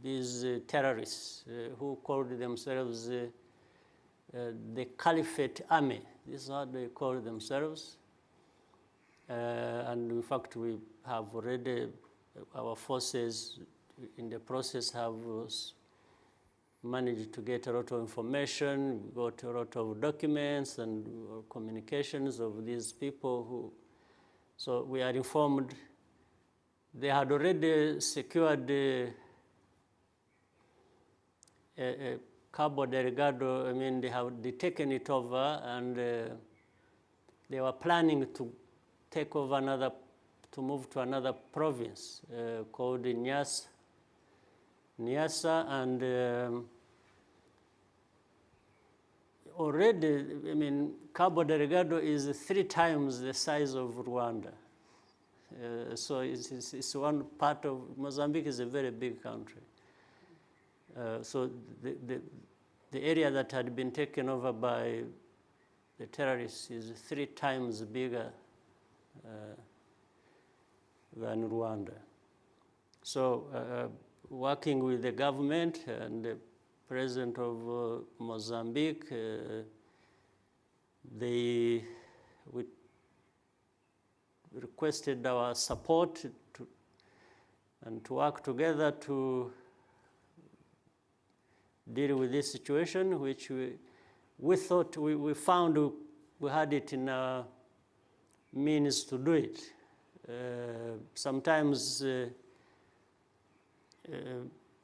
these terrorists who called themselves the Caliphate Army, this is how they call themselves. And in fact, we have already, our forces in the process have managed to get a lot of information, got a lot of documents and communications of these people who, so we are informed they had already secured Cabo Delgado. I mean, they had taken it over, and they were planning to take over to move to another province called Niassa, and already, I mean, Cabo Delgado is 3 times the size of Rwanda. So it's one part of Mozambique is a very big country. So the area that had been taken over by the terrorists is 3 times bigger than Rwanda. So working with the government and the president of Mozambique, we requested our support to work together to deal with this situation, which we thought we found we had it in our means to do it. Sometimes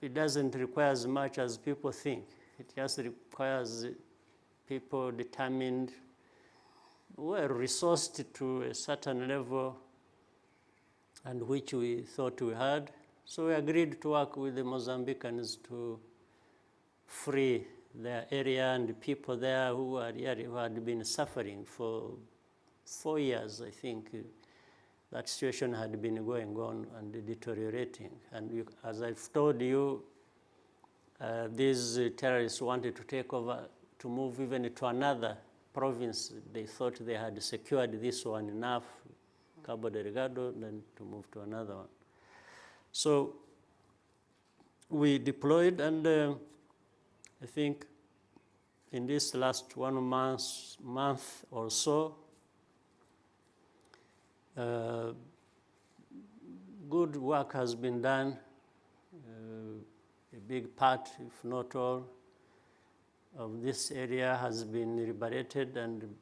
it doesn't require as much as people think. It just requires people determined, well, resourced to a certain level, and which we thought we had. So we agreed to work with the Mozambicans to free their area and the people there who had been suffering for 4 years, I think. That situation had been going on and deteriorating. And as I've told you, these terrorists wanted to take over, to move even to another province. They thought they had secured this one enough, Cabo Delgado, then to move to another one. So we deployed, and I think in this last 1 month or so, good work has been done. A big part, if not all, of this area has been liberated, and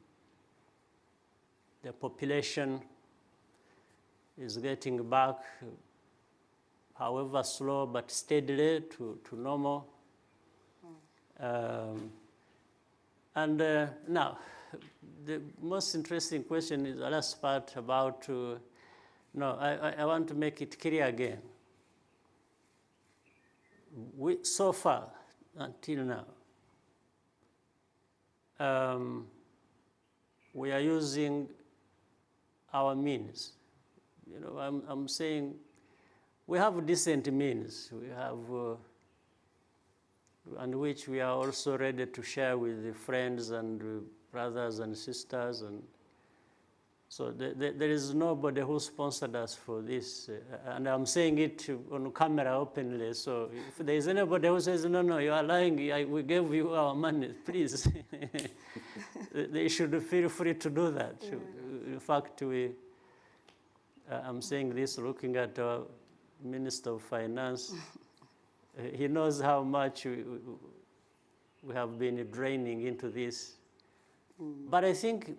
the population is getting back, however slow but steadily, to normal. Now, the most interesting question is the last part about, no, I want to make it clear again. So far, until now, we are using our means. You know, I'm saying we have decent means. We have, and which we are also ready to share with the friends and brothers and sisters. And so there is nobody who sponsored us for this. And I'm saying it on camera openly. So if there is anybody who says, no, you are lying, we gave you our money, please. They should feel free to do that. In fact, I'm saying this looking at our Minister of Finance. He knows how much we have been draining into this. But I think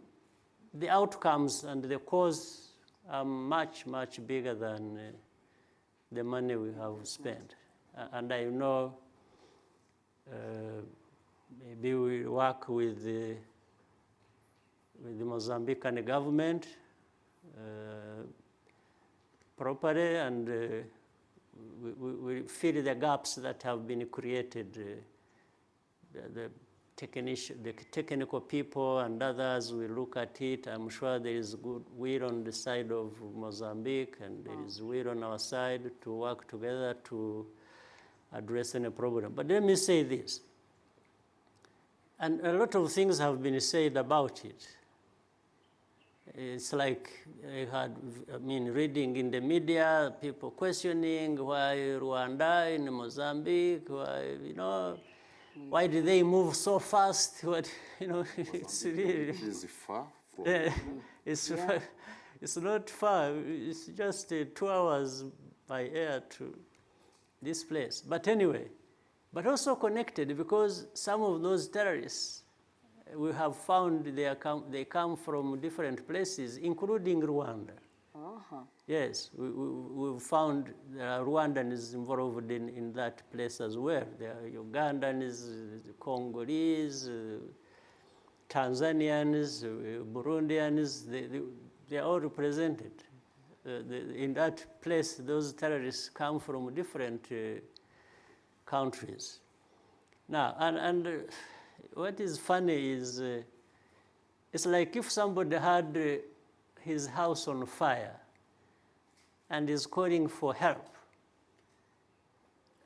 the outcomes and the cause are much, much bigger than the money we have spent. And I know maybe we work with the Mozambican government properly, and we fill the gaps that have been created. The technical people and others will look at it. I'm sure there is good will on the side of Mozambique, and there is will on our side to work together to address any problem. But let me say this, and a lot of things have been said about it. It's like reading in the media, people questioning why Rwanda in Mozambique, why, why did they move so fast? It's really... Is far from... It's not far. It's just 2 hours by air to this place. But anyway, but also connected, because some of those terrorists, we have found they come from different places, including Rwanda. Yes, we've found there are Rwandans involved in that place as well. There are Ugandans, Congolese, Tanzanians, Burundians. They are all represented. In that place, those terrorists come from different countries. Now, and what is funny is, it's like if somebody had his house on fire and is calling for help.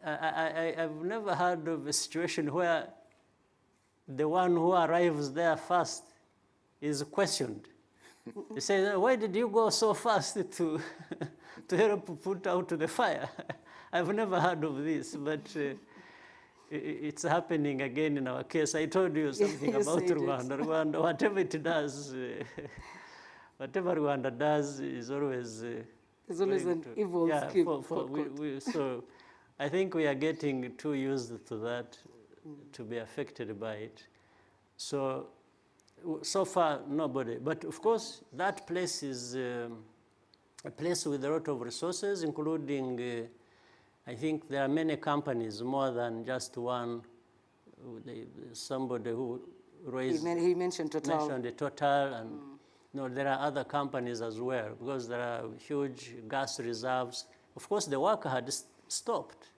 I've never heard of a situation where the one who arrives there first is questioned. They say, why did you go so fast to help put out the fire? I've never heard of this, but it's happening again in our case. I told you something about Rwanda. Rwanda, whatever it does, whatever Rwanda does is always... There's always an evil scheme. So I think we are getting too used to that to be affected by it. So far, nobody. But of course, that place is a place with a lot of resources, including, I think there are many companies, more than just one. Somebody who raised... He mentioned Total. Mentioned the Total, and no, there are other companies as well, because there are huge gas reserves. Of course, the work had stopped.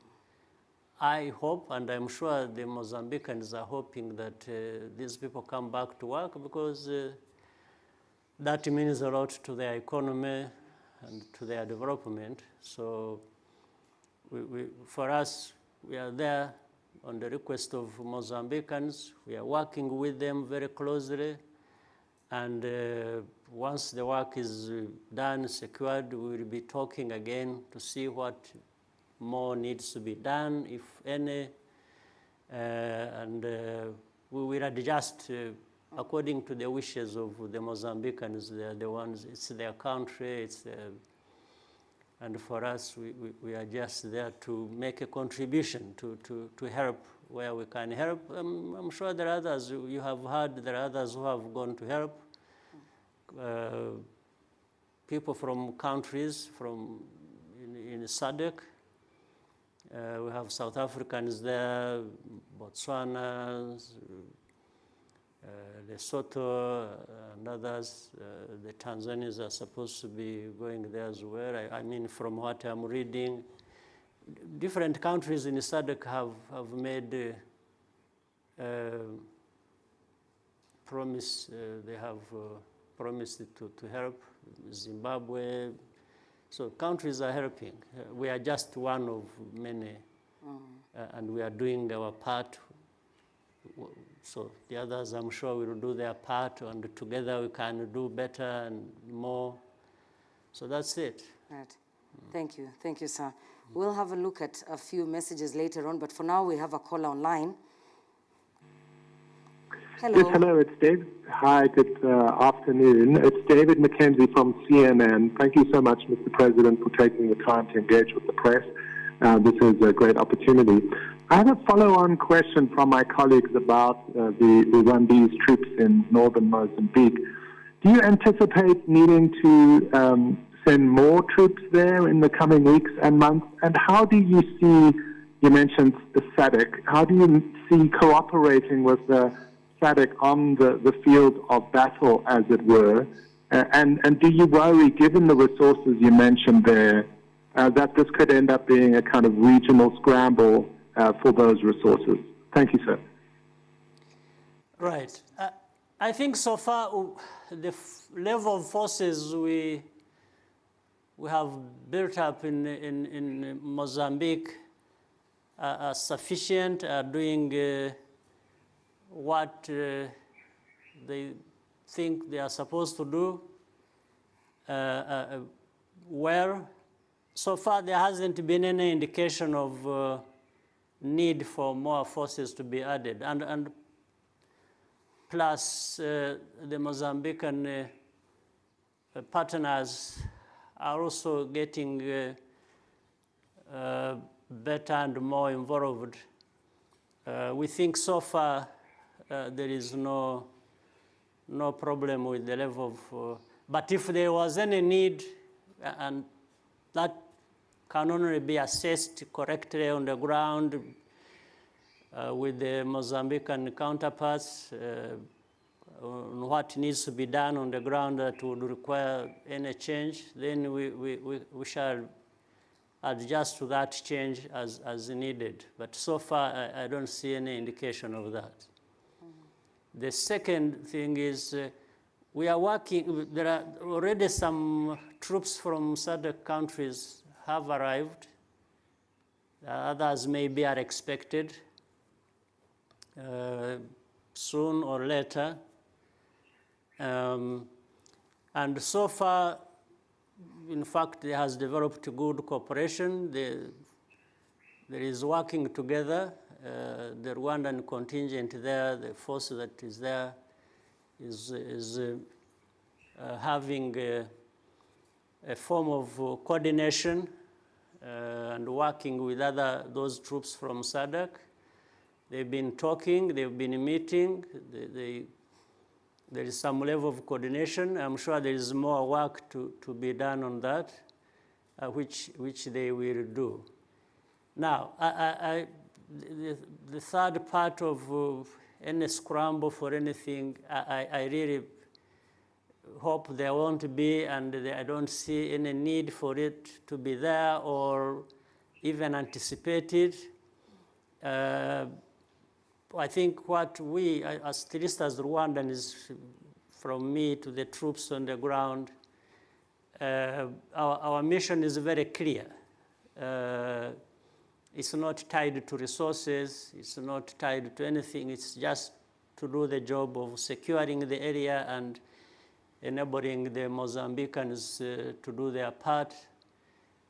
I hope, and I'm sure the Mozambicans are hoping that these people come back to work, because that means a lot to their economy and to their development. So for us, we are there on the request of Mozambicans. We are working with them very closely. And once the work is done, secured, we will be talking again to see what more needs to be done, if any, and we will adjust according to the wishes of the Mozambicans. They are the ones, it's their country, and for us, we are just there to make a contribution, to help where we can help. I'm sure there are others, you have heard, there are others who have gone to help. People from countries in SADC. We have South Africans there, Botswana, Lesotho, and others. The Tanzanians are supposed to be going there as well. I mean, from what I'm reading, different countries in SADC have made promise. They have promised to help. Zimbabwe. So countries are helping. We are just one of many, and we are doing our part. So the others, I'm sure, will do their part, and together we can do better and more. So that's it. Right. Thank you, sir. We'll have a look at a few messages later on, but for now we have a caller online. Hello. Yes, hello, it's Dave. Hi, good afternoon. It's David McKenzie from CNN. Thank you so much, Mr. President, for taking the time to engage with the press. This is a great opportunity. I have a follow-on question from my colleagues about the Rwandese troops in northern Mozambique. Do you anticipate needing to send more troops there in the coming weeks and months? And how do you see, you mentioned the SADC, how do you see cooperating with the SADC on the field of battle, as it were? And do you worry, given the resources you mentioned there, that this could end up being a kind of regional scramble for those resources? Thank you, sir. Right. I think so far the level of forces we have built up in Mozambique are sufficient, are doing what they think they are supposed to do well. So far, there hasn't been any indication of need for more forces to be added. And plus, the Mozambican partners are also getting better and more involved. We think so far there is no problem with the level of, but if there was any need, and that can only be assessed correctly on the ground with the Mozambican counterparts on what needs to be done on the ground that would require any change, then we shall adjust to that change as needed. But so far, I don't see any indication of that. The second thing is we are working, there are already some troops from SADC countries have arrived. Others maybe are expected soon or later. And so far, in fact, there has developed good cooperation. There is working together. The Rwandan contingent there, the force that is there, is having a form of coordination and working with those troops from SADC. They've been talking, they've been meeting, there is some level of coordination. I'm sure there is more work to be done on that, which they will do. Now, the third part of any scramble for anything, I really hope there won't be, and I don't see any need for it to be there or even anticipated. I think what we, at least as Rwandans, from me to the troops on the ground, our mission is very clear. It's not tied to resources, it's not tied to anything, it's just to do the job of securing the area and enabling the Mozambicans to do their part.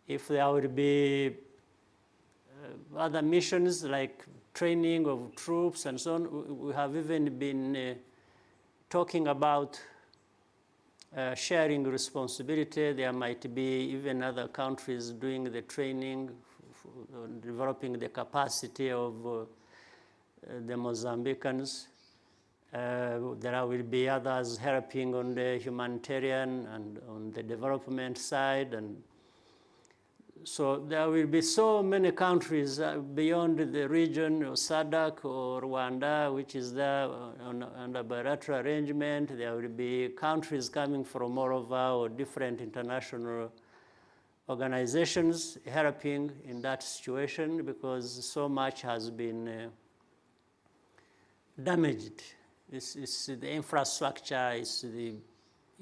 If there will be other missions like training of troops and so on. We have even been talking about sharing responsibility. There might be even other countries doing the training, developing the capacity of the Mozambicans. There will be others helping on the humanitarian and on the development side. And so there will be so many countries beyond the region of SADC or Rwanda, which is there under bilateral arrangement. There will be countries coming from all over or different international organizations helping in that situation because so much has been damaged. It's the infrastructure, it's the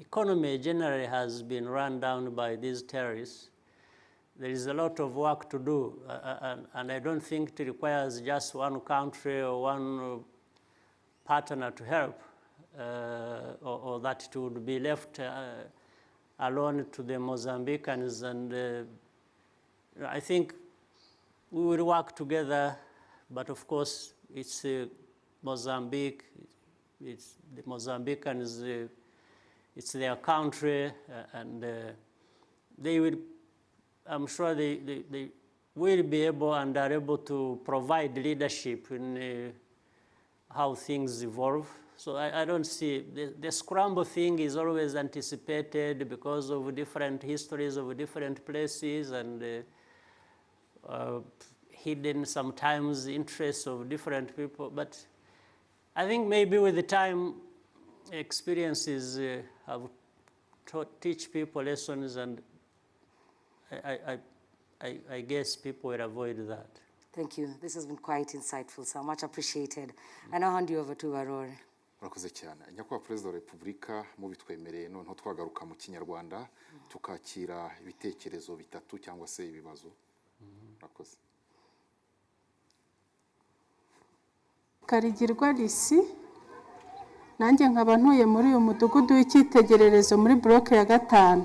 economy generally has been run down by these terrorists. There is a lot of work to do, and I don't think it requires just one country or one partner to help, or that it would be left alone to the Mozambicans. And I think we will work together, but of course it's Mozambique, it's the Mozambicans, it's their country, and they will, I'm sure they will be able and are able to provide leadership in how things evolve. So I don't see, the scramble thing is always anticipated because of different histories of different places and hidden sometimes interests of different people. But I think maybe with the time, experiences have teach people lessons, and I guess people will avoid that. Thank you. This has been quite insightful, so much appreciated. I now hand you over to Aurora. Murakoze cyane. Nyakubahwa Perezida wa Repubulika mubitwemereye noneho twagaruka mu Kinyarwanda tukakira ibitekerezo bitatu cyangwa se ibibazo. Murakoze. Karigirwa Lisi, nanjye nkaba ntuye muri uyu mudugudu w'icyitegererezo muri bloke ya 5.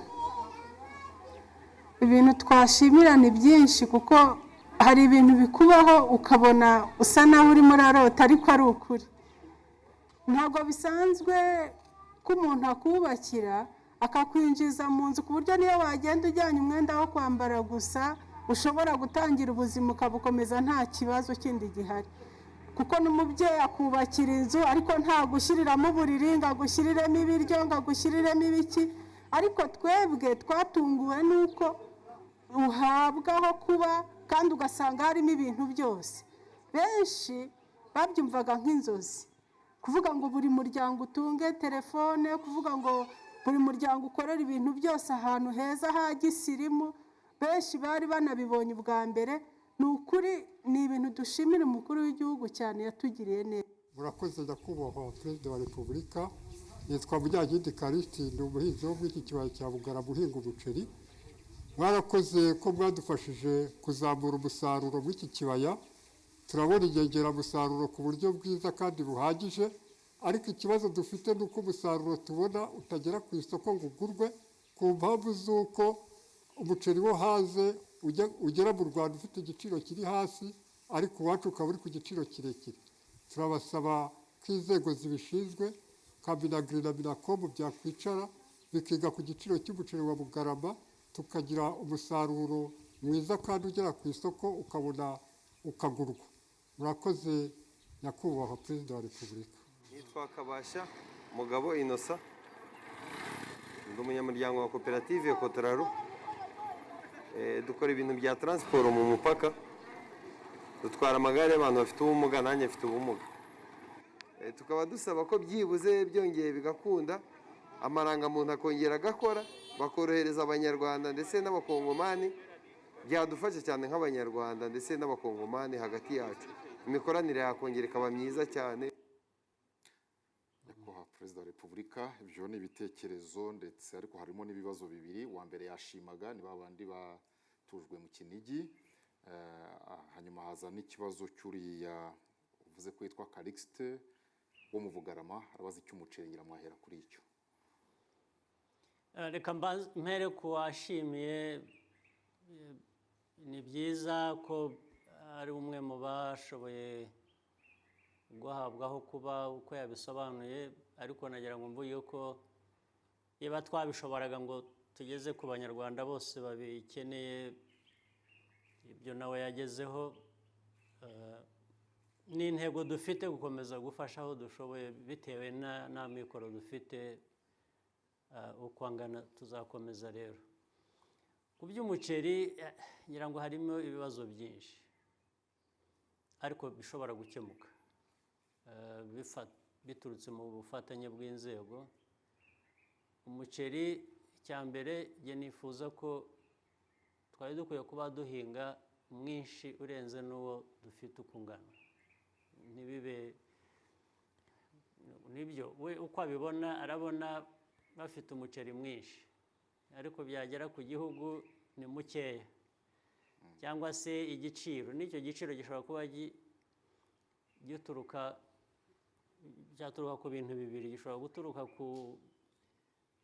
Ibintu twashimira ni byinshi kuko hari ibintu bikubaho ukabona usa naho uri muri arota ariko ari ukuri. Ntabwo bisanzwe ko umuntu akubakira akakwinjiza mu nzu ku buryo niyo wagenda ujyanye umwenda wo kwambara gusa ushobora gutangira ubuzima ukabukomeza nta kibazo kindi gihari. Kuko n'umubyeyi akubakira inzu ariko nta gushyiriramo uburiri ngo agushyiriremo ibiryo ngo agushyiriremo ibiki, ariko twebwe twatunguwe nuko uhabwaho kuba kandi ugasanga harimo ibintu byose. Benshi babyumvaga nk'inzozi, kuvuga ngo buri muryango utunge telefone, kuvuga ngo buri muryango ukorera ibintu byose ahantu heza ha gisirimu. Benshi bari banabibonye ubwa mbere. Ni ukuri ni ibintu dushimira umukuru w'igihugu cyane yatugiriye neza. Murakoze nyakubahwa Perezida wa Repubulika. Yitwa Munyagindi Karisti, ndi umuhinzi wo muri iki kibaya cya Bugara guhinga umuceri. Mwarakoze ko mwadufashije kuzamura umusaruro w'iki kibaya. Turabona inyongeramusaruro ku buryo bwiza kandi buhagije, ariko ikibazo dufite ni uko umusaruro tubona utagera ku isoko ngo ugurwe ku mpamvu z'uko umuceri wo hanze ugera mu Rwanda ufite igiciro kiri hasi, ariko uwacu ukaba uri ku giciro kirekire. Turabasaba ko inzego zibishinzwe nka Minagri na Minakomu byakwicara bikiga ku giciro cy'umuceri wa Bugarama, tukagira umusaruro mwiza kandi ugera ku isoko ukabona ukagurwa. Murakoze nyakubahwa Perezida wa Repubulika. Nitwa Kabasha Mugabo Innocent, ndi umunyamuryango wa koperative Kotararo. Dukora ibintu bya transport mu mupaka, dutwara amagare y'abantu bafite ubumuga, nanjye mfite ubumuga. Tukaba dusaba ko byibuze byongeye bigakunda, amarangamuntu akongera agakora, bakorohereza abanyarwanda ndetse n'abakongomani. Byadufasha cyane nk'abanyarwanda ndetse n'abakongomani hagati yacu, imikoranire yakongera ikaba myiza cyane. Nyakubahwa Perezida wa Repubulika, ibyo ni ibitekerezo ndetse ariko harimo n'ibibazo bibiri. Wa mbere yashimaga ni babandi batujwe mu Kinigi, hanyuma haza n'ikibazo cy'uriya uvuze ko yitwa Calixte wo mu Bugarama, arabaza icy'umuceri, ngira mwahera kuri icyo. Reka mpere ku washimiye. Ni byiza ko ari umwe mu bashoboye guhabwaho kuba uko yabisobanuye, ariko nagira ngo mvuge ko niba twabishoboraga ngo tugeze ku banyarwanda bose babikeneye ibyo nawe yagezeho, n'intego dufite gukomeza gufasha aho dushoboye bitewe n'amikoro dufite uko angana, tuzakomeza rero. Ku by'umuceri ngira ngo harimo ibibazo byinshi ariko bishobora gukemuka biturutse mu bufatanye bw'inzego. Umuceri icya mbere njye nifuza ko twari dukwiye kuba duhinga mwinshi urenze n'uwo dufite uko ungana, ntibibe nibyo. We uko abibona arabona bafite umuceri mwinshi ariko byagera ku gihugu ni mukeya, cyangwa se igiciro, n'icyo giciro gishobora kuba cyaturuka ku bintu bibiri. Gishobora guturuka ku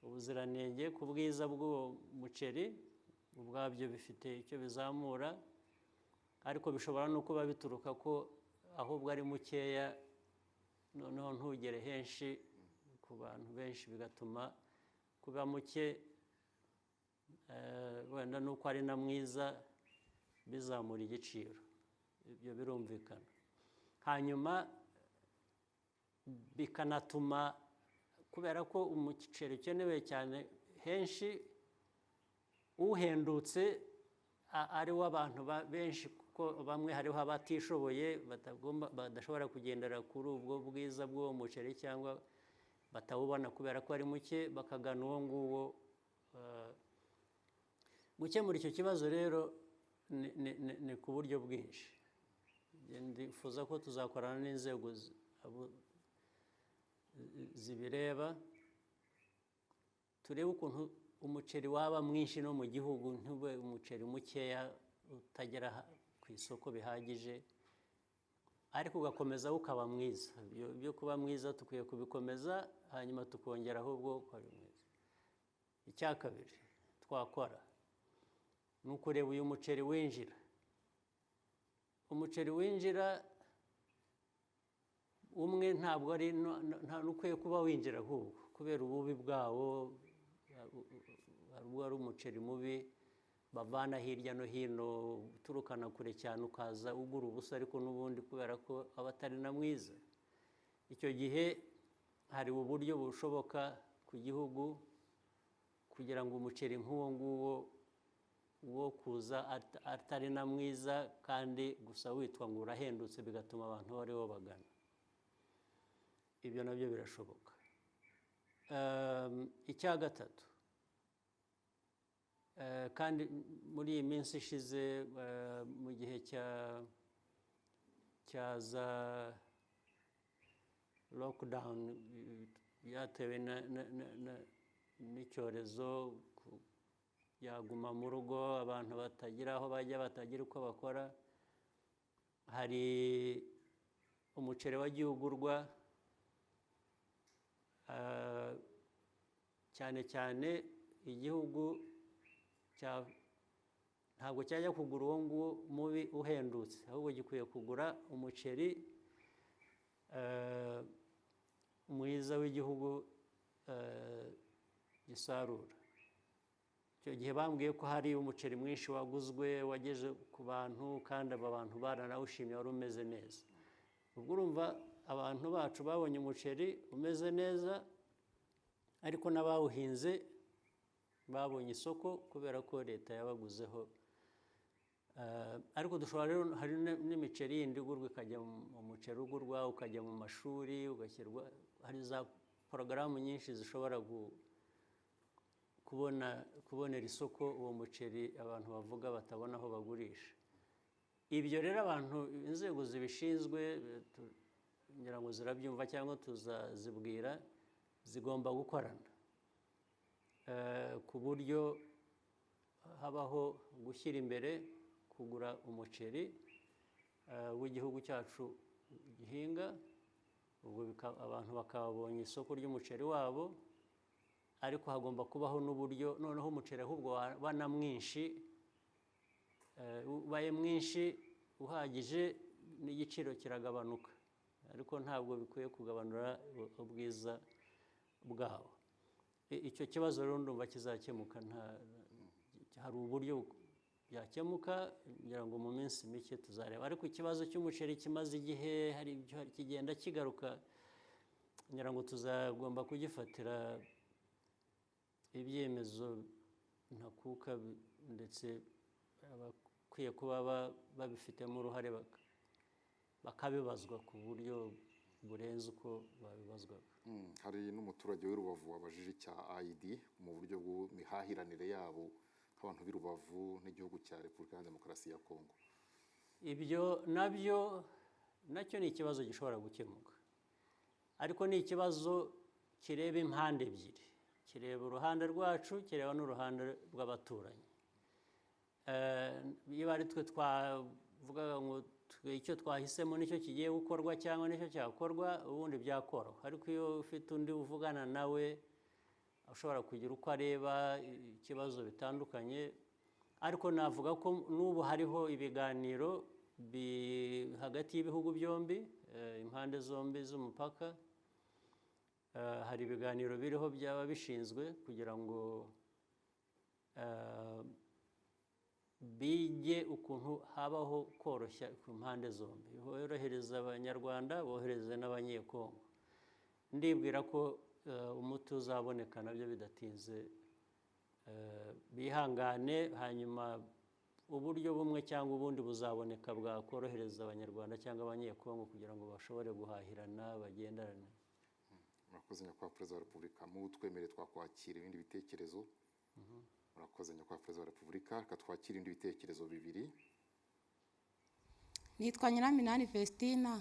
ubuziranenge, ku bwiza bw'uwo muceri ubwabyo bifite icyo bizamura, ariko bishobora no kuba bituruka ko ahubwo ari mukeya noneho ntugere henshi ku bantu benshi, bigatuma kuba muke wenda nuko ari na mwiza bizamura igiciro. Ibyo birumvikana. Hanyuma bikanatuma, kubera ko umuceri ukenewe cyane henshi, uhendutse ari w'abantu benshi, kuko bamwe hariho abatishoboye badashobora kugendera kuri ubwo bwiza bw'uwo muceri cyangwa batawubona kubera ko ari muke, bakagana uwo nguwo. Gukemura icyo kibazo rero ni ku buryo bwinshi. Ndifuza ko tuzakorana n'inzego zibireba, turebe ukuntu umuceri waba mwinshi no mu gihugu, ntube umuceri mukeya utagera ku isoko bihagije, ariko ugakomeza ukaba mwiza. Ibyo kuba mwiza tukwiye kubikomeza, hanyuma tukongera ahubwo ko ari mwiza. Icya kabiri twakora ni ukureba uyu muceri winjira. Umuceri winjira umwe ntabwo ari nukwiye kuba winjira ahubwo, kubera ububi bwawo. Ubwo ari umuceri mubi bavana hirya no hino, uturukana kure cyane, ukaza ugura ubusa, ariko n'ubundi kubera ko aba atari na mwiza. Icyo gihe hari uburyo bushoboka ku gihugu kugira ngo umuceri nk'uwo nguwo wo kuza atari na mwiza kandi gusa witwa ngo urahendutse, bigatuma abantu bariho bagana. Ibyo nabyo birashoboka. Icya gatatu, kandi muri iyi minsi ishize mu gihe cyaza lockdown byatewe n'icyorezo, yaguma mu rugo, abantu batagira aho bajya, batagira uko bakora, hari umuceri wagiye ugurwa cyane cyane Igihugu ntabwo cyajya kugura uwo nguwo mubi uhendutse, ahubwo gikwiye kugura umuceri mwiza w'Igihugu gisarura. Icyo gihe bambwiye ko hari umuceri mwinshi waguzwe wageze ku bantu, kandi aba bantu baranawushimye, wari umeze neza. Ubwo urumva abantu bacu babonye umuceri umeze neza, ariko n'abawuhinze babonye isoko kubera ko leta yabaguzeho. Ariko dushobora rero, hari n'imiceri yindi igurwa ikajya mu muceri ugurwa ukajya mu mashuri ugashyirwa, hari za porogaramu nyinshi zishobora kubonera isoko uwo muceri abantu bavuga batabona aho bagurisha. Ibyo rero abantu, inzego zibishinzwe ngira ngo zirabyumva cyangwa tuzazibwira, zigomba gukorana ku buryo habaho gushyira imbere kugura umuceri w'Igihugu cyacu gihinga, ubwo abantu bakabonye isoko ry'umuceri wabo, ariko hagomba kubaho n'uburyo noneho umuceri ahubwo waba na mwinshi, ubaye mwinshi uhagije n'igiciro kiragabanuka, ariko ntabwo bikwiye kugabanura ubwiza bwawo. Icyo kibazo rero ndumva kizakemuka, hari uburyo byakemuka ngira ngo mu minsi mike tuzareba. Ariko ikibazo cy'umuceri kimaze igihe kigenda kigaruka, ngira ngo tuzagomba kugifatira ibyemezo ntakuka, ndetse abakwiye kuba babifitemo uruhare bakabibazwa ku buryo burenze uko babibazwaga. Hari n'umuturage w'i Rubavu wabajije icya ID mu buryo bw'imihahiranire yabo nk'abantu b'i Rubavu n'igihugu cya Repubulika ya Demokarasi ya Kongo. Ibyo nacyo ni ikibazo gishobora gukemuka, ariko ni ikibazo kireba impande ebyiri, kireba uruhande rwacu, kireba n'uruhande rw'abaturanyi. Iyo ari twe twavugaga ngo icyo twahisemo nicyo kigiye gukorwa cyangwa nicyo cyakorwa, ubundi byakoroha. Ariko iyo ufite undi uvugana nawe ashobora kugira uko areba ikibazo bitandukanye. Ariko navuga ko n'ubu hariho ibiganiro hagati y'ibihugu byombi, impande zombi z'umupaka. Hari ibiganiro biriho byaba bishinzwe kugira ngo bige ukuntu habaho koroshya ku mpande zombi, borohereza abanyarwanda, bohereze n'abanyekongo. Ndibwira ko umuti uzaboneka nabyo bidatinze, bihangane, hanyuma uburyo bumwe cyangwa ubundi buzaboneka bwakorohereza abanyarwanda cyangwa abanyekongo kugira ngo bashobore guhahirana, bagenderane. Murakoze nyakubahwa Perezida wa Repubulika, mu twemerere twakwakira ibindi bitekerezo. Murakoze nyakubahwa Perezida wa Repubulika, reka twakire ibindi bitekerezo bibiri. Nitwa Nyiraminani Vestina,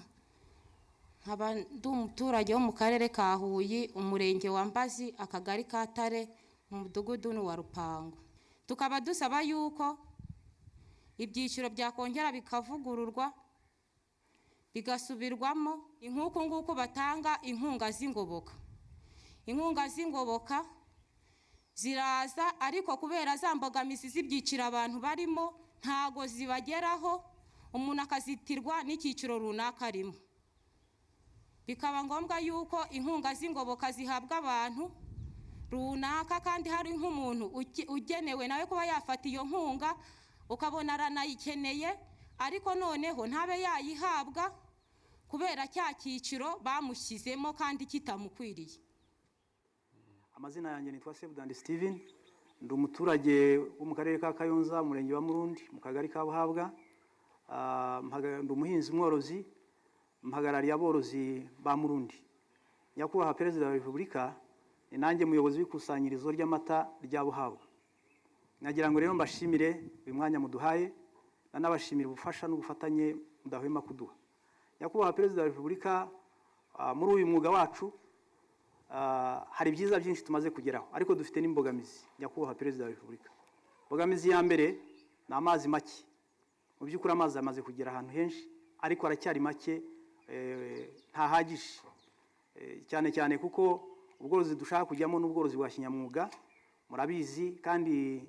nkaba ndi umuturage wo mu karere ka Huye, umurenge wa Mbazi, akagari ka Tare, mu mudugudu wa Rupango. Tukaba dusaba yuko ibyiciro byakongera bikavugururwa, bigasubirwamo inkuko nguko batanga inkunga z'ingoboka. Inkunga z'ingoboka ziraza, ariko kubera za mbogamizi z'ibyiciro abantu barimo ntago zibageraho, umuntu akazitirwa n'icyiciro runaka arimo. Bikaba ngombwa yuko inkunga z'ingoboka zihabwa abantu runaka, kandi hari nk'umuntu ugenewe nawe kuba yafata iyo nkunga, ukabona aranayikeneye, ariko noneho ntabe yayihabwa kubera cya cyiciro bamushyizemo kandi kitamukwiriye. Amazina yanjye nitwa Sebudandi Steven, ndi umuturage wo mu karere ka Kayonza, umurenge wa Murundi, mu kagari ka Buhabwa. Ndi umuhinzi mworozi, mpagarariye aborozi ba Murundi. Nyakubahwa Perezida wa Repubulika, ni nanjye muyobozi w'ikusanyirizo ry'amata rya Buhabwa. Nagira ngo rero mbashimire uyu mwanya muduhaye, nanabashimira ubufasha n'ubufatanye mudahwema kuduha. Nyakubahwa Perezida wa Repubulika, muri uyu mwuga wacu hari byiza byinshi tumaze kugeraho, ariko dufite n'imbogamizi. Nyakubahwa Perezida wa Repubulika, mbogamizi ya mbere ni amazi make. Mu by'ukuri amazi amaze kugera ahantu henshi, ariko aracyari make, ntahagije. Cyane cyane kuko ubworozi dushaka kujyamo n'ubworozi bwa kinyamwuga, murabizi, kandi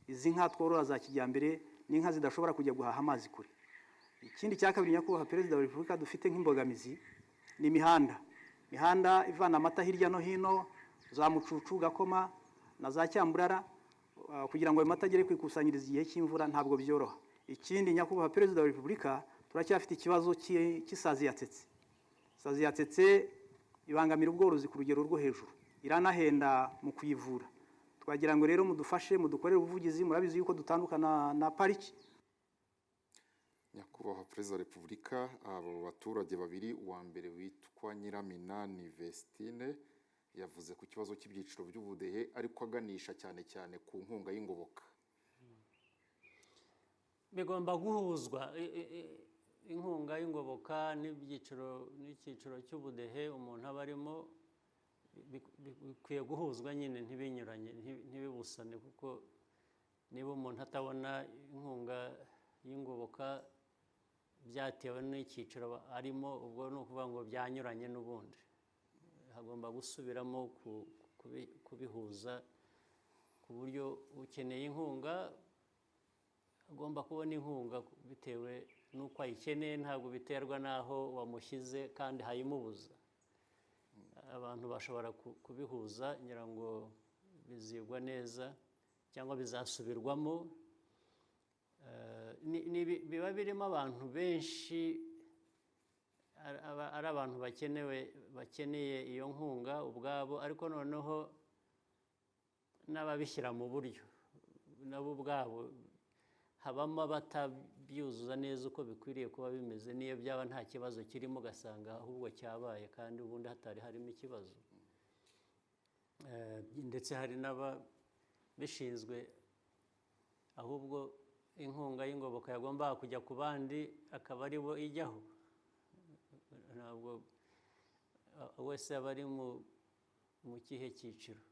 izi nka tworora za kijyambere ni inka zidashobora kujya guhaha amazi kure. Ikindi cya kabiri, Nyakubahwa Perezida wa Repubulika, dufite nk'imbogamizi ni imihanda. Imihanda ivana amata hirya no hino, za Mucucu, Gakoma na za Cyamburara, kugira ngo ayo mata agere kwikusanyiriza igihe cy'imvura ntabwo byoroha. Ikindi, Nyakubahwa Perezida wa Repubulika, turacyafite ikibazo cy'isazi yatetse. Isazi yatetse ibangamira ubworozi ku rugero rwo hejuru, iranahenda mu kuyivura. Twagira ngo rero mudufashe, mudukorere ubuvugizi. Murabizi yuko dutandukana na pariki. Nyakubahwa Perezida wa Repubulika, abo baturage babiri, uwa mbere witwa Nyiraminani Vestine, yavuze ku kibazo cy'ibyiciro by'ubudehe, ariko aganisha cyane cyane ku nkunga y'ingoboka. Bigomba guhuzwa inkunga y'ingoboka n'icyiciro cy'ubudehe umuntu aba arimo, bikwiye guhuzwa nyine, ntibinyuranye, ntibibusane, kuko niba umuntu atabona inkunga y'ingoboka byatewe n'icyiciro arimo, ubwo ni ukuvuga ngo byanyuranye n'ubundi. Hagomba gusubiramo kubihuza ku buryo ukeneye inkunga agomba kubona inkunga bitewe n'uko ayikeneye, ntabwo biterwa n'aho wamushyize kandi hayimubuza. Abantu bashobora kubihuza, ngira ngo bizigwa neza cyangwa bizasubirwamo. Biba birimo abantu benshi, ari abantu bakeneye iyo nkunga ubwabo, ariko noneho n'ababishyira mu buryo nabo ubwabo habamo abatabyuzuza neza uko bikwiriye kuba bimeze, niyo byaba nta kibazo kirimo ugasanga ahubwo cyabaye kandi ubundi hatari harimo ikibazo. Ndetse hari n'ababishinzwe ahubwo inkunga y'ingoboka yagombaga kujya ku bandi akaba ari bo ijyaho. Ntabwo wese aba ari mu kihe cyiciro,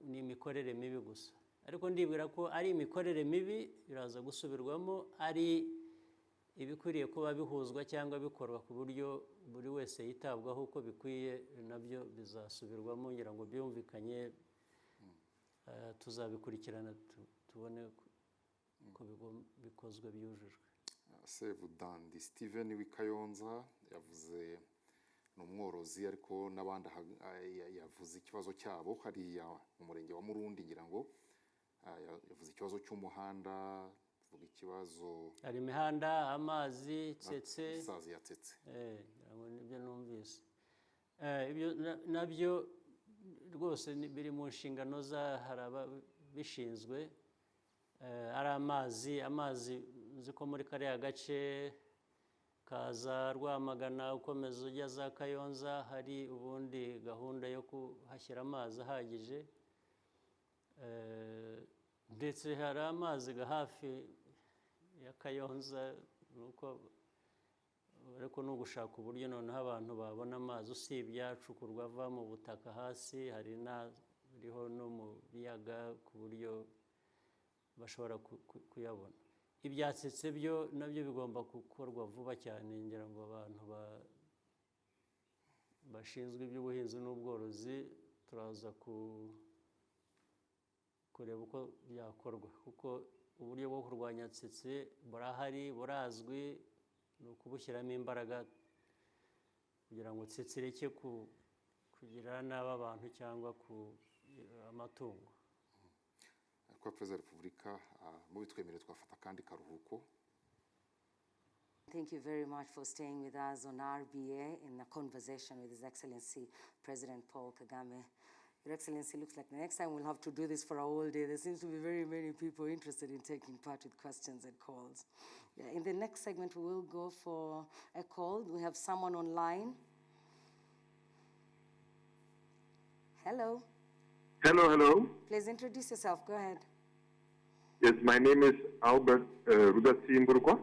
ni imikorere mibi gusa. Ariko ndibwira ko ari imikorere mibi biraza gusubirwamo, ari ibikwiriye kuba bihuzwa cyangwa bikorwa ku buryo buri wese yitabwaho uko bikwiye, nabyo bizasubirwamo, ngira ngo byumvikanye. Tuzabikurikirana tubone ko bikozwe byujujwe. Sevudandi Steven w'Ikayonza yavuze, ni umworozi ariko n'abandi yavuze ikibazo cyabo hariya mu murenge wa Murundi, ngira ngo yavuze ikibazo cy'umuhanda, vuga ikibazo hari imihanda, amazi, tsetse, isazi yatsetse. Nibyo numvise. Ibyo nabyo rwose biri mu nshingano za hari ababishinzwe. Ari amazi uzi ko muri kariya gace kaza Rwamagana ukomeza ujya za Kayonza hari ubundi gahunda yo kuhashyira amazi ahagije. Ndetse hari amazi hafi ya Kayonza, ariko ni ugushaka uburyo noneho abantu babona amazi, usibye acukurwa ava mu butaka hasi, hari n'ariho no mu biyaga ku buryo bashobora kuyabona. Ibyatsetse byo nabyo bigomba gukorwa vuba cyane, ngira ngo abantu bashinzwe iby'ubuhinzi n'ubworozi turaza kureba uko byakorwa, kuko uburyo bwo kurwanya tsetse burahari, burazwi, ni ukubushyiramo imbaraga kugira ngo tsetse ireke kugirira nabi abantu cyangwa amatungo. Kwa Perezida wa Repubulika mubitwemerere twafata kandi karuhuko. Thank you very much for staying with us on RBA in a conversation with His Excellency President Paul Kagame. Your Excellency, looks like the next time we'll have to do this for a whole day. There seems to be very many people interested in taking part with questions and calls. Yeah, in the next segment, we will go for a call. We have someone online. Hello. Hello. Please introduce yourself. Go ahead. Yes, my name is Albert Rudatsimburgwa.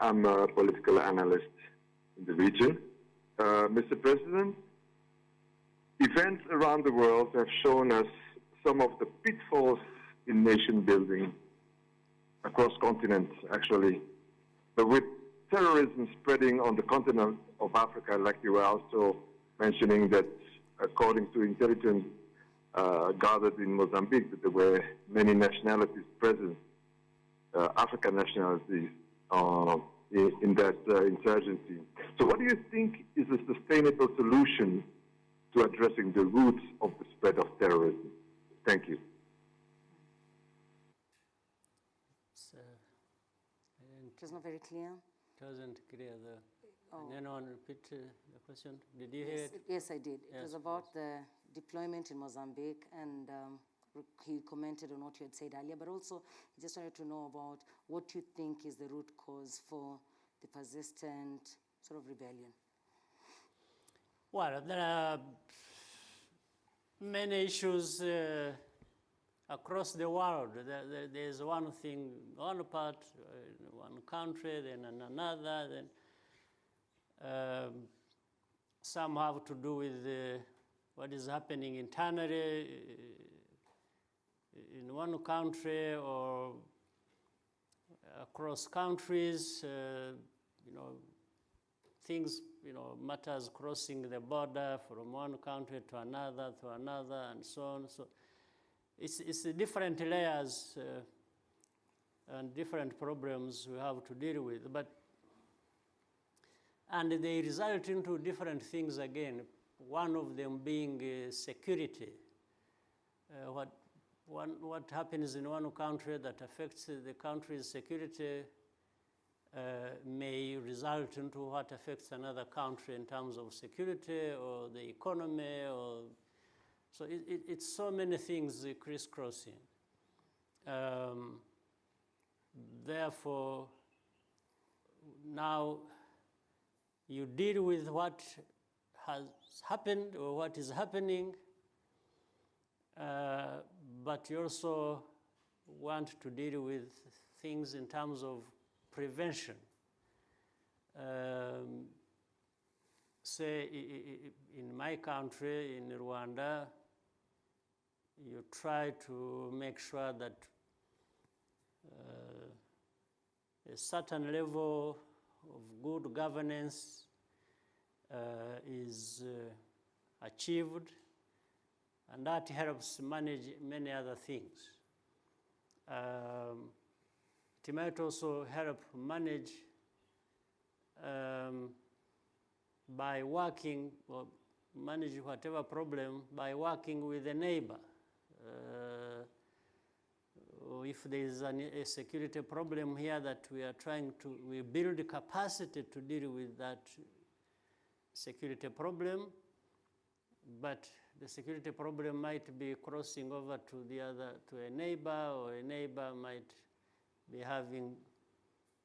I'm a political analyst in the region. Mr. President, events around the world have shown us some of the pitfalls in nation building across continents, actually. But with terrorism spreading on the continent of Africa, like you were also mentioning that according to intelligence gathered in Mozambique, that there were many nationalities present, African nationalities, in that insurgency. So what do you think is a sustainable solution to addressing the roots of the spread of terrorism? Thank you. It was not very clear. It wasn't clear. Can anyone repeat the question? Did you hear it? Yes, I did. It Yes, was about the deployment in Mozambique, and he commented on what you had said earlier, but also he just wanted to know about what you think is the root cause for the persistent sort of rebellion. Well, there are many issues across the world. There's one thing, one part, one country, then another, then some have to do with what is happening internally in one country or across countries, things, matters crossing the border from one country to another, and so on. So it's different layers and different problems we have to deal with. And they result into different things again, one of them being security. What happens in one country that affects the country's security may result into what affects another country in terms of security or the economy. So it's so many things crisscrossing. Therefore, now you deal with what has happened or what is happening, but you also want to deal with things in terms of prevention. Say, in my country, in Rwanda, you try to make sure that a certain level of good governance is achieved, and that helps manage many other things. It might also help manage by working, or manage whatever problem by working with a neighbor. Or if there is a security problem here that we build capacity to deal with that security problem, but the security problem might be crossing over to a neighbor, or a neighbor might be having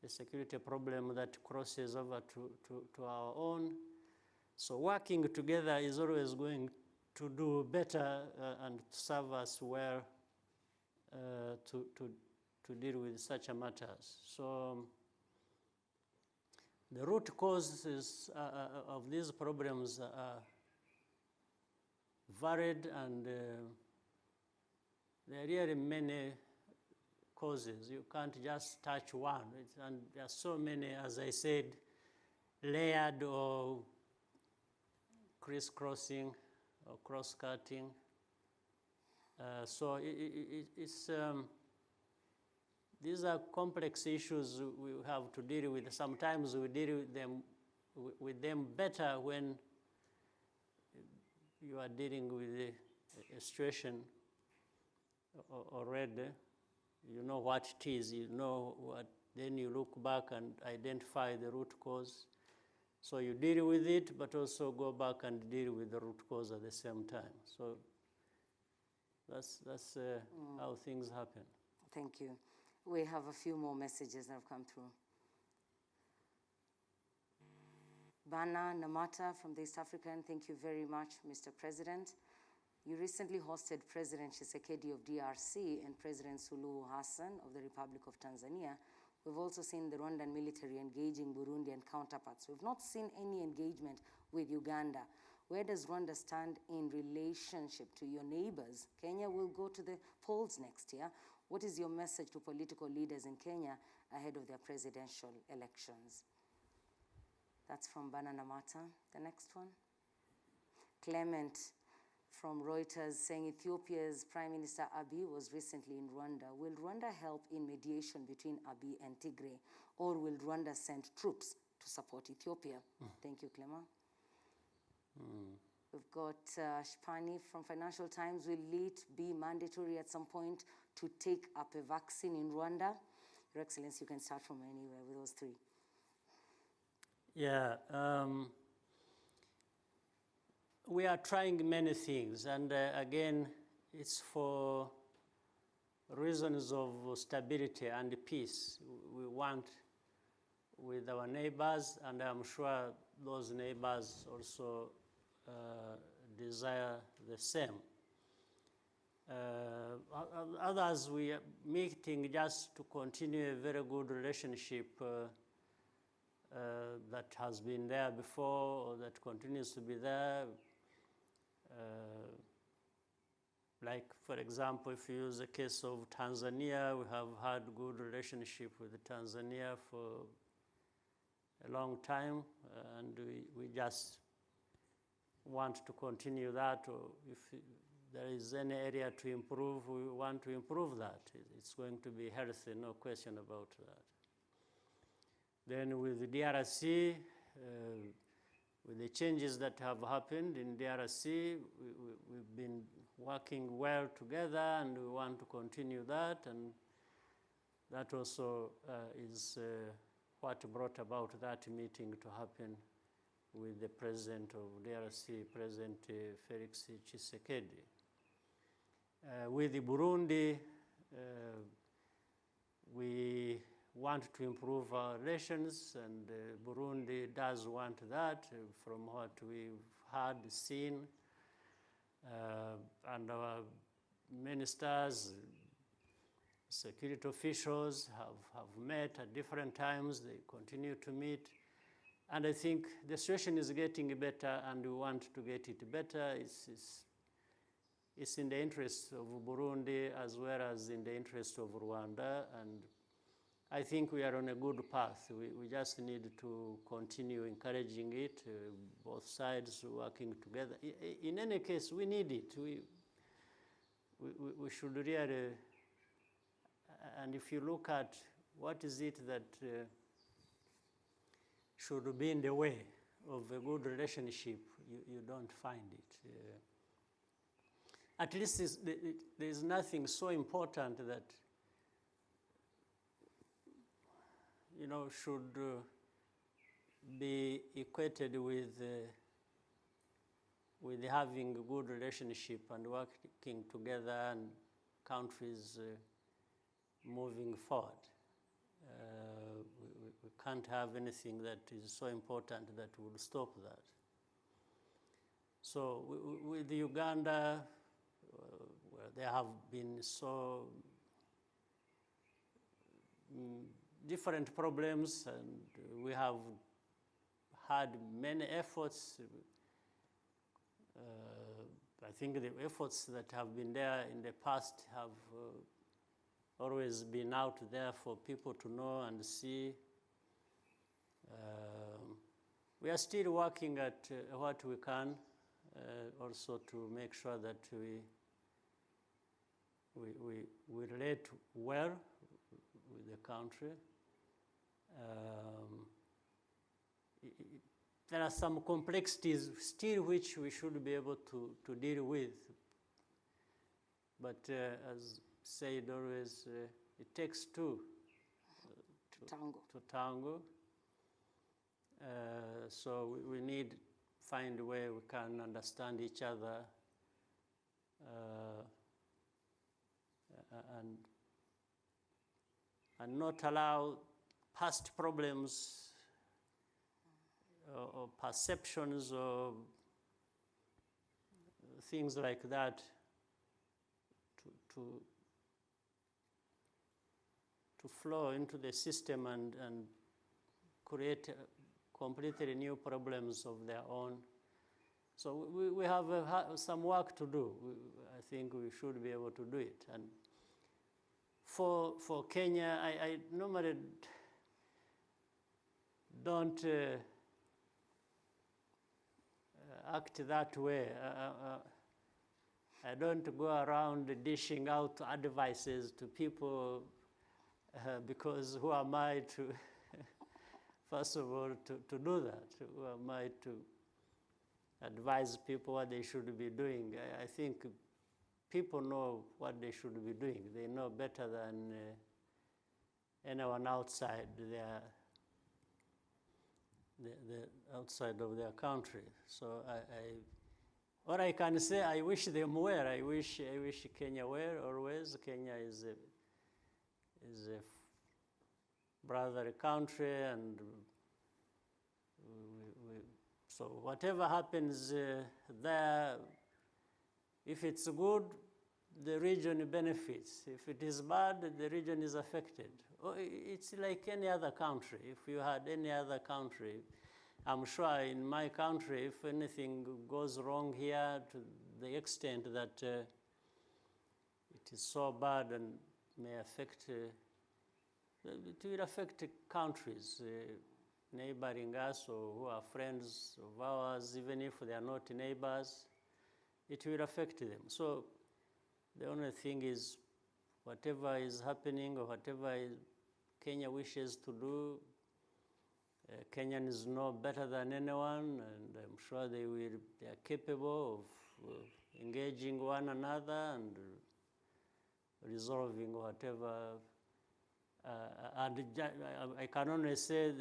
a security problem that crosses over to our own. So working together is always going to do better and serve us well to deal with such matters. So the root causes of these problems are varied, and there are really many causes. You can't just touch one. And there are so many, as I said, layered or crisscrossing or cross-cutting. So these are complex issues we have to deal with. Sometimes we deal with them better when you are dealing with a situation already. You know what it is, then you look back and identify the root cause. So you deal with it, but also go back and deal with the root cause at the same time. So that's how things happen. Thank you. We have a few more messages that have come through. Bana Namata from the East African, thank you very much, Mr. President. You recently hosted President Tshisekedi of DRC and President Suluhu Hassan of the Republic of Tanzania. We've also seen the Rwandan military engaging Burundian counterparts. We've not seen any engagement with Uganda. Where does Rwanda stand in relationship to your neighbors? Kenya will go to the polls next year. What is your message to political leaders in Kenya ahead of their presidential elections? That's from Banana Mata. The next one. Clement from Reuters saying Ethiopia's Prime Minister Abiy was recently in Rwanda. Will Rwanda help in mediation between Abiy and Tigray, or will Rwanda send troops to support Ethiopia? Thank you, Clement. We've got Shpani from Financial Times. Will it be mandatory at some point to take up a vaccine in Rwanda? Your Excellency, you can start from anywhere with those three. Yeah, we are trying many things, and again, it's for reasons of stability and peace. We want with our neighbors, and I'm sure those neighbors also desire the same. Others, we are meeting just to continue a very good relationship that has been there before, or that continues to be there. Like, for example, if you use the case of Tanzania, we have had good relationship with Tanzania for a long time, and we just want to continue that. Or if there is any area to improve, we want to improve that. It's going to be healthy, no question about that. Then with the DRC, with the changes that have happened in DRC, we've been working well together, and we want to continue that, and that also is what brought about that meeting to happen with the president of DRC, President Felix Tshisekedi. With the Burundi, we want to improve our relations, and Burundi does want that from what we've had, seen, and our ministers, security officials have met at different times. They continue to meet. And I think the situation is getting better, and we want to get it better. It's in the interest of Burundi as well as in the interest of Rwanda. And I think we are on a good path. We just need to continue encouraging it, both sides working together. In any case, we need it. We should really, and if you look at what is it that should be in the way of a good relationship, you don't find it. At least there's nothing so important that should be equated with having a good relationship and working together and countries moving forward. We can't have anything that is so important that will stop that. So with Uganda, there have been so different problems, and we have had many efforts. I think the efforts that have been there in the past have always been out there for people to know and see. We are still working at what we can, also to make sure that we relate well with the country. There are some complexities still which we should be able to deal with. But as said always, it takes two to tango. So we need find a way we can understand each other and not allow past problems or perceptions or things like that to flow into the system and create completely new problems of their own. So we have some work to do. I think we should be able to do it. And for Kenya, I normally don't act that way. I don't go around dishing out advices to people because who am I to, first of all, to do that? Who am I to advise people what they should be doing? I think people know what they should be doing. They know better than anyone outside outside of their country. So what I can say, I wish them well. I wish Kenya well always. Kenya is a brother country, and so whatever happens there, if it's good, the region benefits. If it is bad, the region is affected. It's like any other country. If you had any other country, I'm sure in my country, if anything goes wrong here to the extent that it is so bad and may affect, it will affect countries neighboring us or who are friends of ours, even if they are not neighbors. it will affect them. So the only thing is, whatever is happening or whatever Kenya wishes to do, Kenyans know better than anyone, and I'm sure they are capable of engaging one another and resolving whatever. And I can only say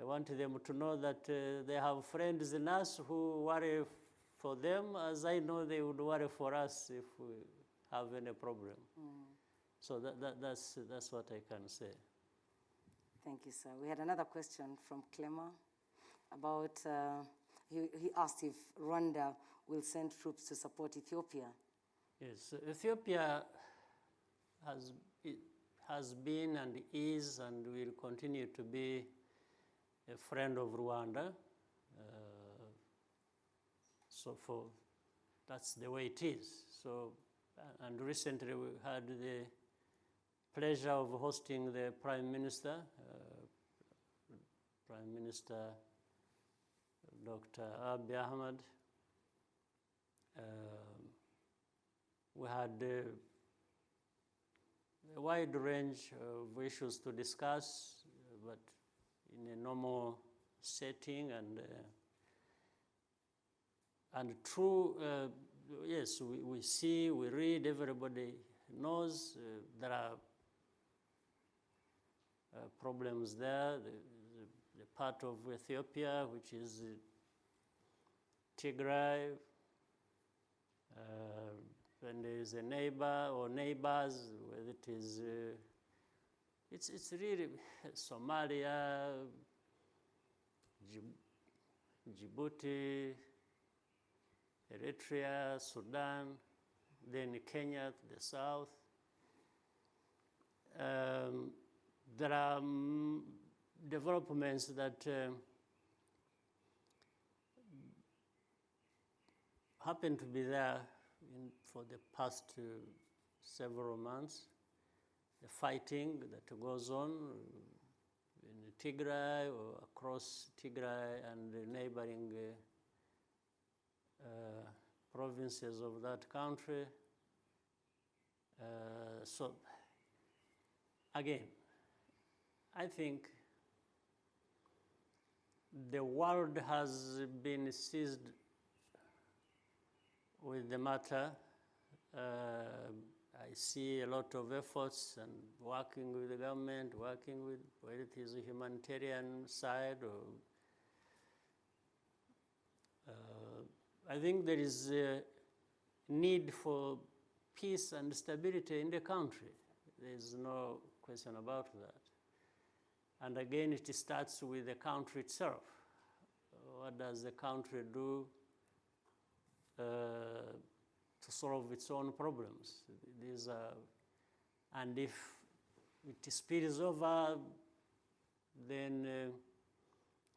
I want them to know that they have friends in us who worry for them, as I know they would worry for us if we have any problem. So that's what I can say. Thank you, sir. We had another question from Clema about, he asked if Rwanda will send troops to support Ethiopia. Yes, Ethiopia has been and is and will continue to be a friend of Rwanda. That's the way it is. So, and recently we had the pleasure of hosting the Prime Minister, Prime Minister Dr. Abiy Ahmed. We had a wide range of issues to discuss, but in a normal setting and true, yes, we see, we read, everybody knows there are problems there. The part of Ethiopia, which is Tigray, when there is a neighbor or neighbors, whether it is, it's really Somalia, Djibouti, Eritrea, Sudan, then Kenya to the south. There are developments that happen to be there for the past several months. The fighting that goes on in Tigray or across Tigray and the neighboring provinces of that country. So again, I think the world has been seized with the matter. I see a lot of efforts and working with the government, working with whether it is a humanitarian side or I think there is a need for peace and stability in the country. There is no question about that. And again, it starts with the country itself. What does the country do to solve its own problems? These are, and if it spills over, then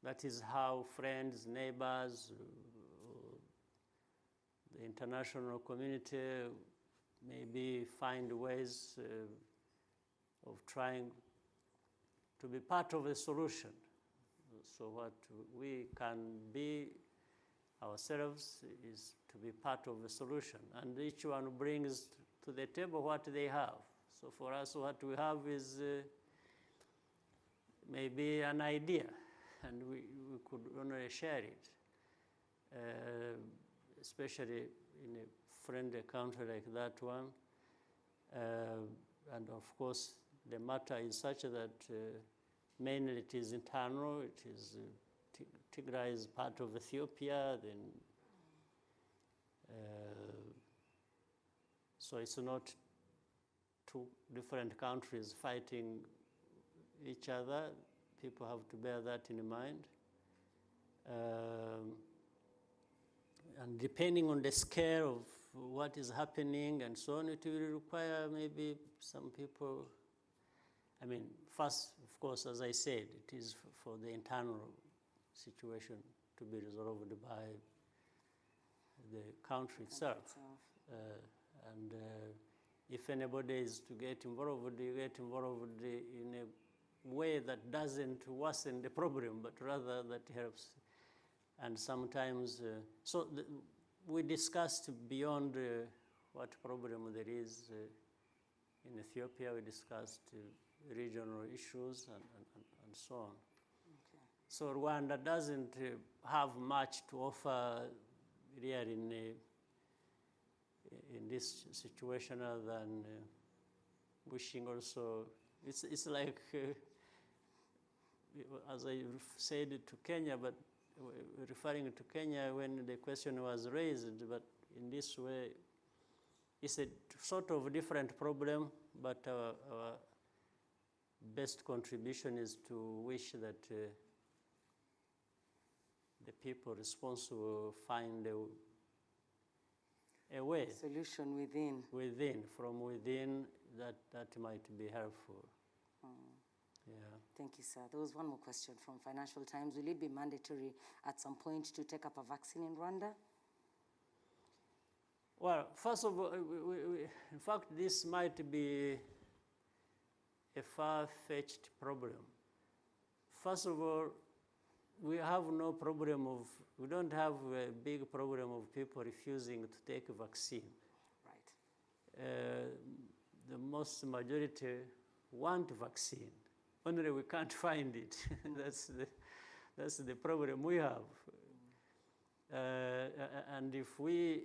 that is how friends, neighbors, the international community maybe find ways of trying to be part of the solution. So what we can be ourselves is to be part of the solution. And each one brings to the table what they have. So for us, what we have is maybe an idea, and we could only share it, especially in a friendly country like that one. And of course, the matter is such that mainly it is internal. It is Tigray is part of Ethiopia, then so it's not two different countries fighting each other. People have to bear that in mind. And depending on the scale of what is happening and so on, it will require maybe some people. I mean, first, of course, as I said, it is for the internal situation to be resolved by the country itself. And if anybody is to get involved, you get involved in a way that doesn't worsen the problem, but rather that helps. And sometimes, we discussed beyond what problem there is in Ethiopia. We discussed regional issues and so on. Okay. So Rwanda doesn't have much to offer really in this situation other than wishing also. It's like, as I said to Kenya, but referring to Kenya when the question was raised, but in this way, it's a sort of different problem, but our best contribution is to wish that the people responsible find a way. Solution within. From within, that might be helpful. Yeah. Thank you, sir. There was one more question from Financial Times. Will it be mandatory at some point to take up a vaccine in Rwanda? Well, first of all, in fact, this might be a far-fetched problem. First of all, we have no problem of, we don't have a big problem of people refusing to take a vaccine. Right. The most majority want vaccine. Only we can't find it. That's the problem we have. And if we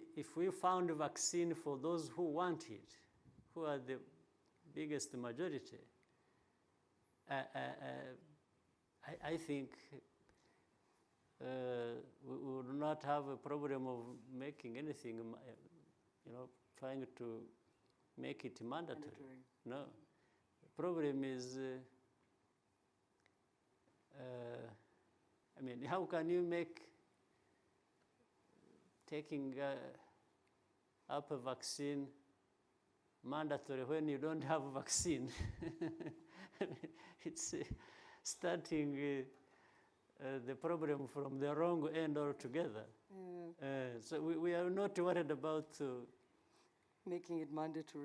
found a vaccine for those who want it, who are the biggest majority, I think we would not have a problem of making anything, trying to make it mandatory. No. The problem is, how can you make taking up a vaccine mandatory when you don't have a vaccine? It's starting the problem from the wrong end altogether. So we are not worried about making it mandatory.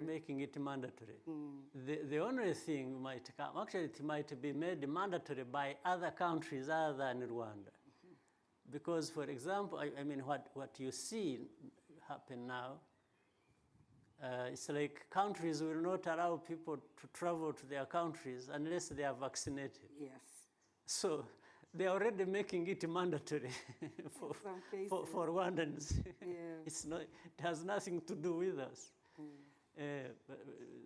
The only thing might come, actually it might be made mandatory by other countries other than Rwanda. Because, for example, what you see happen now, it's like countries will not allow people to travel to their countries unless they are vaccinated. Yes. So they are already making it mandatory for Rwandans. Yeah. It has nothing to do with us.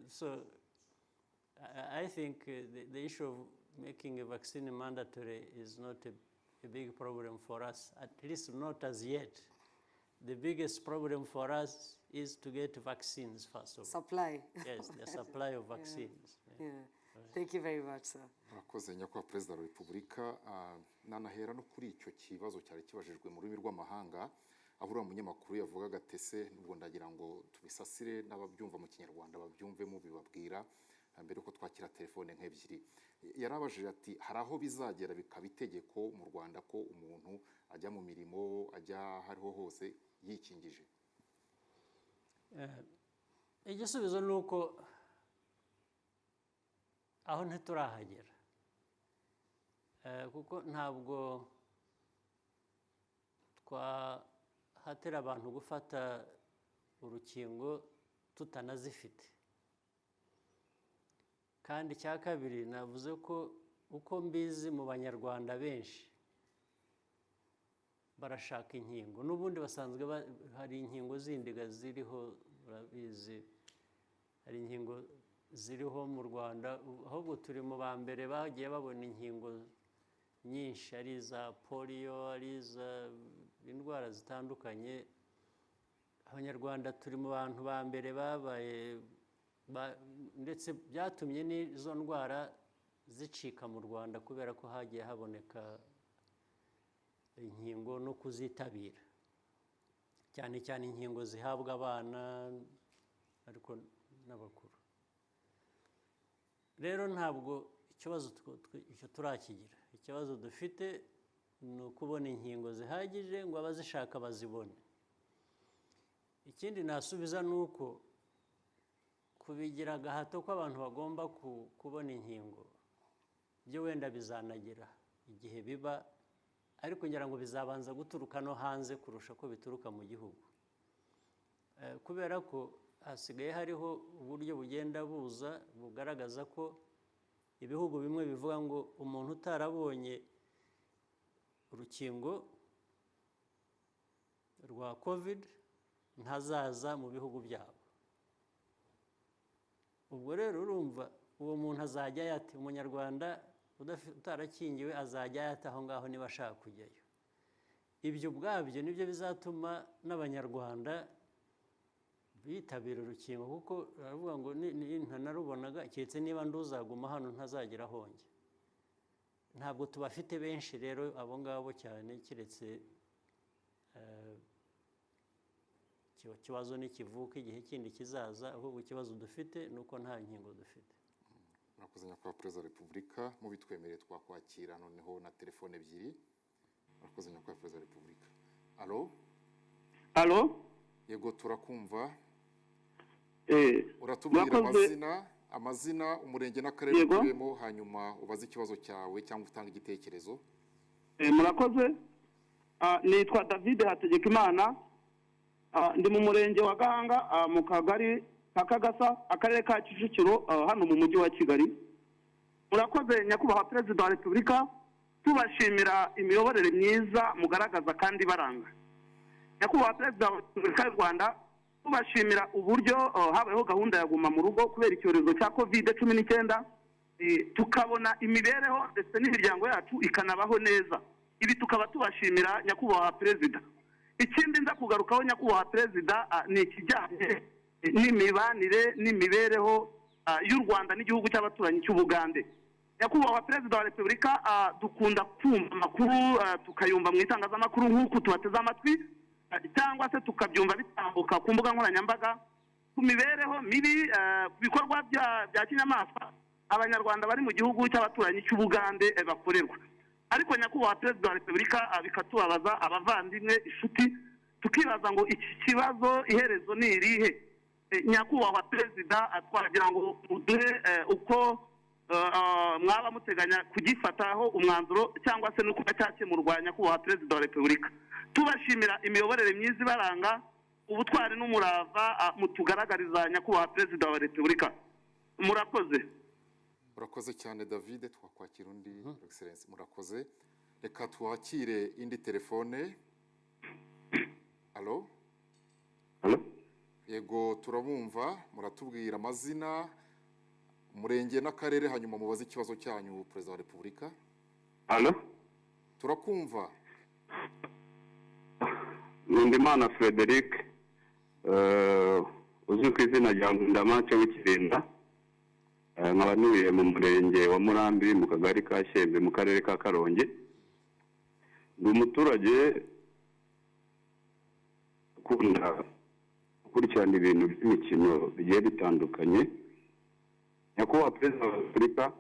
So I think the issue of making a vaccine mandatory is not a big problem for us, at least not as yet. The biggest problem for us is to get vaccines first of all. Supply. Yes, the supply of vaccines. Yeah. Thank you very much, sir. Murakoze nyakubahwa Perezida wa Repubulika. Nanahera no kuri icyo kibazo cyari kibajijwe mu rurimi rw'amahanga, aho uriya munyamakuru yavugaga tese, nubwo ndagira ngo tubisasire n'ababyumva mu Kinyarwanda babyumvemo bibabwira mbere uko twakira telefone nk'ebyiri. Yarabajije ati hari aho bizagera bikaba itegeko mu Rwanda ko umuntu ajya mu mirimo, ajya hariho hose yikingije. Igisubizo ni uko aho ntiturahagera, kuko ntabwo twahatira abantu gufata urukingo tutanazifite. Kandi icya kabiri navuze ko uko mbizi mu Banyarwanda benshi barashaka inkingo, n'ubundi basanzwe hari inkingo zindi ziriho, urabizi, hari inkingo ziriho mu Rwanda, ahubwo turi mu ba mbere bagiye babona inkingo nyinshi, ari iza polio, ari iza indwara zitandukanye. Abanyarwanda turi mu bantu ba mbere babaye, ndetse byatumye n'izo ndwara zicika mu Rwanda kubera ko hagiye haboneka inkingo no kuzitabira, cyane cyane inkingo zihabwa abana ariko n'abakuru. Rero ntabwo ikibazo icyo turakigira. Ikibazo dufite ni ukubona inkingo zihagije ngo abazishaka bazibone. Ikindi nasubiza ni uko kubigira agahato ko abantu bagomba kubona inkingo byo wenda bizanagira igihe biba ariko ngira ngo bizabanza guturuka no hanze kurusha ko bituruka mu gihugu, kubera ko hasigaye hariho uburyo bugenda buza bugaragaza ko ibihugu bimwe bivuga ngo umuntu utarabonye urukingo rwa covid ntazaza mu bihugu byabo. Ubwo rero urumva uwo muntu azajya yate, umunyarwanda utarakingiwe azajya yate aho ngaho niba ashaka kujyayo. Ibyo ubwabyo nibyo bizatuma n'abanyarwanda bitabira urukingo, kuko baravuga ngo ntanarubonaga keretse niba nduzaguma hano ntazagera ahonge. Ntabwo tubafite benshi rero abo ngabo cyane, keretse ikibazo nikivuka igihe kindi kizaza, ahubwo ikibazo dufite ni uko nta nkingo dufite. Murakoze nyakubahwa Perezida wa Repubulika, mubitwemereye twakwakira noneho na telefone ebyiri. Murakoze nyakubahwa Perezida wa Repubulika. Alo? Alo? Yego turakumva. Uratubwira amazina, umurenge n'akarere utuyemo, hanyuma ubaze ikibazo cyawe cyangwa utanga igitekerezo. Murakoze. Nitwa David Hategekimana. Ndi mu murenge wa Gahanga, mu kagari ka Kagasa, akarere ka Kicukiro, hano mu mujyi wa Kigali. Murakoze nyakubahwa Perezida wa Repubulika, tubashimira imiyoborere myiza mugaragaza kandi baranga. Nyakubahwa Perezida wa Repubulika y'u Rwanda, tubashimira uburyo habayeho gahunda ya guma mu rugo kubera icyorezo cya COVID-19, tukabona imibereho ndetse n'imiryango yacu ikanabaho neza. Ibi tukaba tubashimira nyakubahwa Perezida. Ikindi nza kugarukaho nyakubahwa Perezida ni ikijyanye n'imibanire n'imibereho y'u Rwanda n'igihugu cy'abaturanyi cy'Ubugande. Nyakubahwa Perezida wa Repubulika, dukunda kumva amakuru tukayumva mu itangazamakuru nk'uko tubateze amatwi, cyangwa se tukabyumva bitambuka ku mbuga nkoranyambaga ku mibereho mibi, ku bikorwa bya kinyamaswa abanyarwanda bari mu gihugu cy'abaturanyi cy'Ubugande bakorerwa. Ariko nyakubahwa Perezida wa Repubulika, bikatubabaza abavandimwe, inshuti, tukibaza ngo iki kibazo iherezo ni irihe? Nyakubahwa Perezida, twagira ngo muduhe uko mwaba muteganya kugifataho umwanzuro cyangwa se nuko cyakemurwa nyakubahwa Perezida wa Repubulika. Tubashimira imiyoborere myiza ibaranga, ubutwari n'umurava mutugaragariza nyakubahwa Perezida wa Repubulika. Murakoze. Murakoze cyane David, twakwakira undi Excellence. Murakoze. Reka twakire indi telefone. Alo? Alo? Yego turabumva, muratubwira amazina, umurenge n'akarere, hanyuma mubaze ikibazo cyanyu Perezida wa Repubulika. Alo? Turakumva. Ndimana Frederic, uzwi ku izina rya Ndamace w'Ikirinda. Nkaba ntuye mu murenge wa Murambi mu kagari ka Shyembe mu karere ka Karongi. Ndi umuturage ukunda gukurikirana ibintu by'imikino bigiye bitandukanye. Nyakubahwa Perezida wa Repubulika,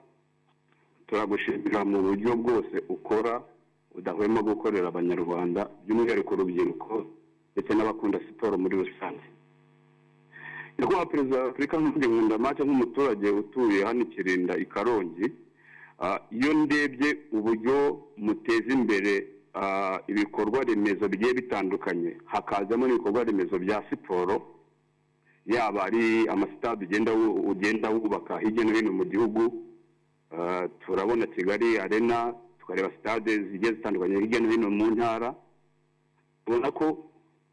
turagushimira mu buryo bwose ukora udahwema gukorera abanyarwanda, by'umwihariko urubyiruko ndetse n'abakunda siporo muri rusange. Nyakubahwa Perezida wa Repubulika, nkunda make nk'umuturage utuye hano Ikirinda i Karongi, iyo ndebye uburyo muteza imbere ibikorwa remezo bigiye bitandukanye, hakazamo n'ibikorwa remezo bya siporo, yaba ari amasitade ugenda wubaka hirya no hino mu gihugu. Turabona Kigali Arena, tukareba stade zigiye zitandukanye hirya no hino mu ntara. Ubona ko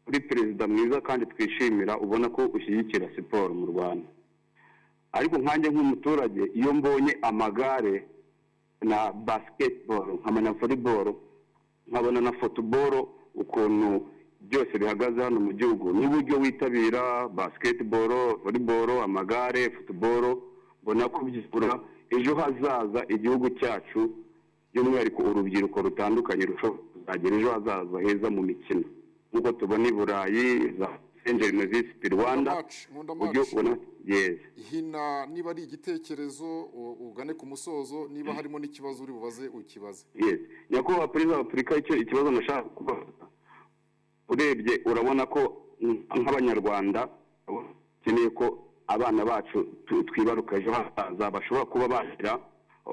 uri perezida mwiza kandi twishimira, ubona ko ushyigikira siporo mu Rwanda. Ariko nkanjye nk'umuturage, iyo mbonye amagare na basketball, nkabona volleyball, nkabona na football, ukuntu byose bihagaze hano mu gihugu, n'uburyo witabira basketball, volleyball, amagare, football, mbona ko byisura ejo hazaza igihugu cyacu, by'umwihariko urubyiruko rutandukanye rushobora kuzagira ejo hazaza heza mu mikino, nk'uko tubona i Burayi za University Rwanda. Uburyo ubona hina, niba ari igitekerezo ugane ku musozo, niba harimo n'ikibazo uri bubaze ukibaze. Nyakubahwa Perezida wa Repubulika, ikibazo nashaka kubaza, urebye urabona ko nk'abanyarwanda bakeneye ko abana bacu twibaruka ejo hazaza bashobora kuba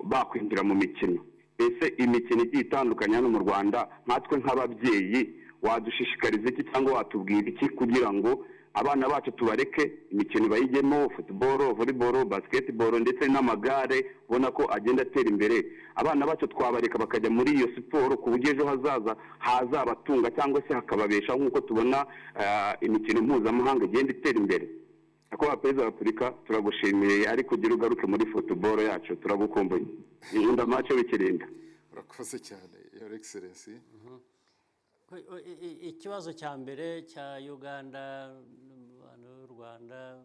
bakwinjira mu mikino. ese imikino igiye itandukanye hano mu Rwanda nkatwe nk'ababyeyi wadushishikariza iki cyangwa watubwira iki kugira ngo abana bacu tubareke imikino bayigemo, football, volleyball, basketball ndetse n'amagare ubona ko agenda atera imbere. Abana bacu twabareka bakajya muri iyo siporo ku buryo ejo hazaza hazabatunga cyangwa se hakababesha nk'uko tubona imikino mpuzamahanga igenda itera imbere. Ako Perezida wa Afurika turagushimiye ariko ugira ugaruke muri football yacu turagukumbuye. Nkunda macho w'ikirinda. Urakoze cyane Your Excellency. Ikibazo cya mbere cya Uganda n'u Rwanda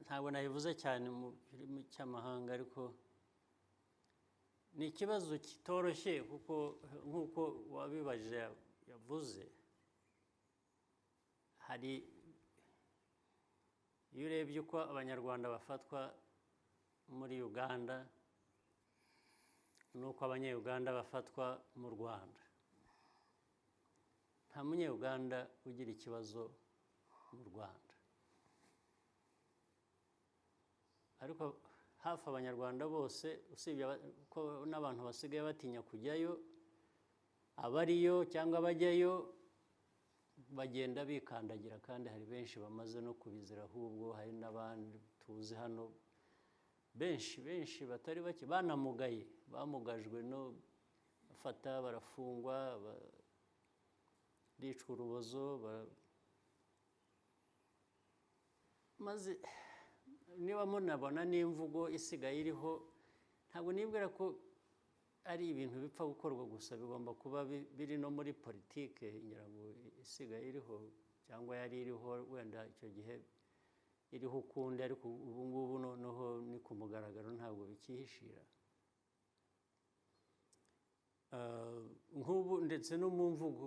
ntabwo nabivuze cyane mu kirimi cy'amahanga ariko ni ikibazo kitoroshye kuko nk'uko wabibajije yavuze hari iyo urebye uko abanyarwanda bafatwa muri Uganda n'uko abanyayuganda bafatwa mu Rwanda nta munyayuganda ugira ikibazo mu Rwanda ariko hafi abanyarwanda bose usibye ko n'abantu basigaye batinya kujyayo abariyo cyangwa bajyayo bagenda bikandagira kandi hari benshi bamaze no kubizira ahubwo hari n'abandi tuzi hano benshi batari bake banamugaye bamugajwe no bafata barafungwa baricwa urubozo maze niba munabona n'imvugo isigaye iriho ntabwo nibwira ko ari ibintu bipfa gukorwa gusa bigomba kuba biri no muri politike ngira ngo isigaye iriho cyangwa yari iriho wenda icyo gihe iriho ukundi ariko ubu ngubu noneho ni ku mugaragaro ntabwo bikihishira nk'ubu ndetse no mu mvugo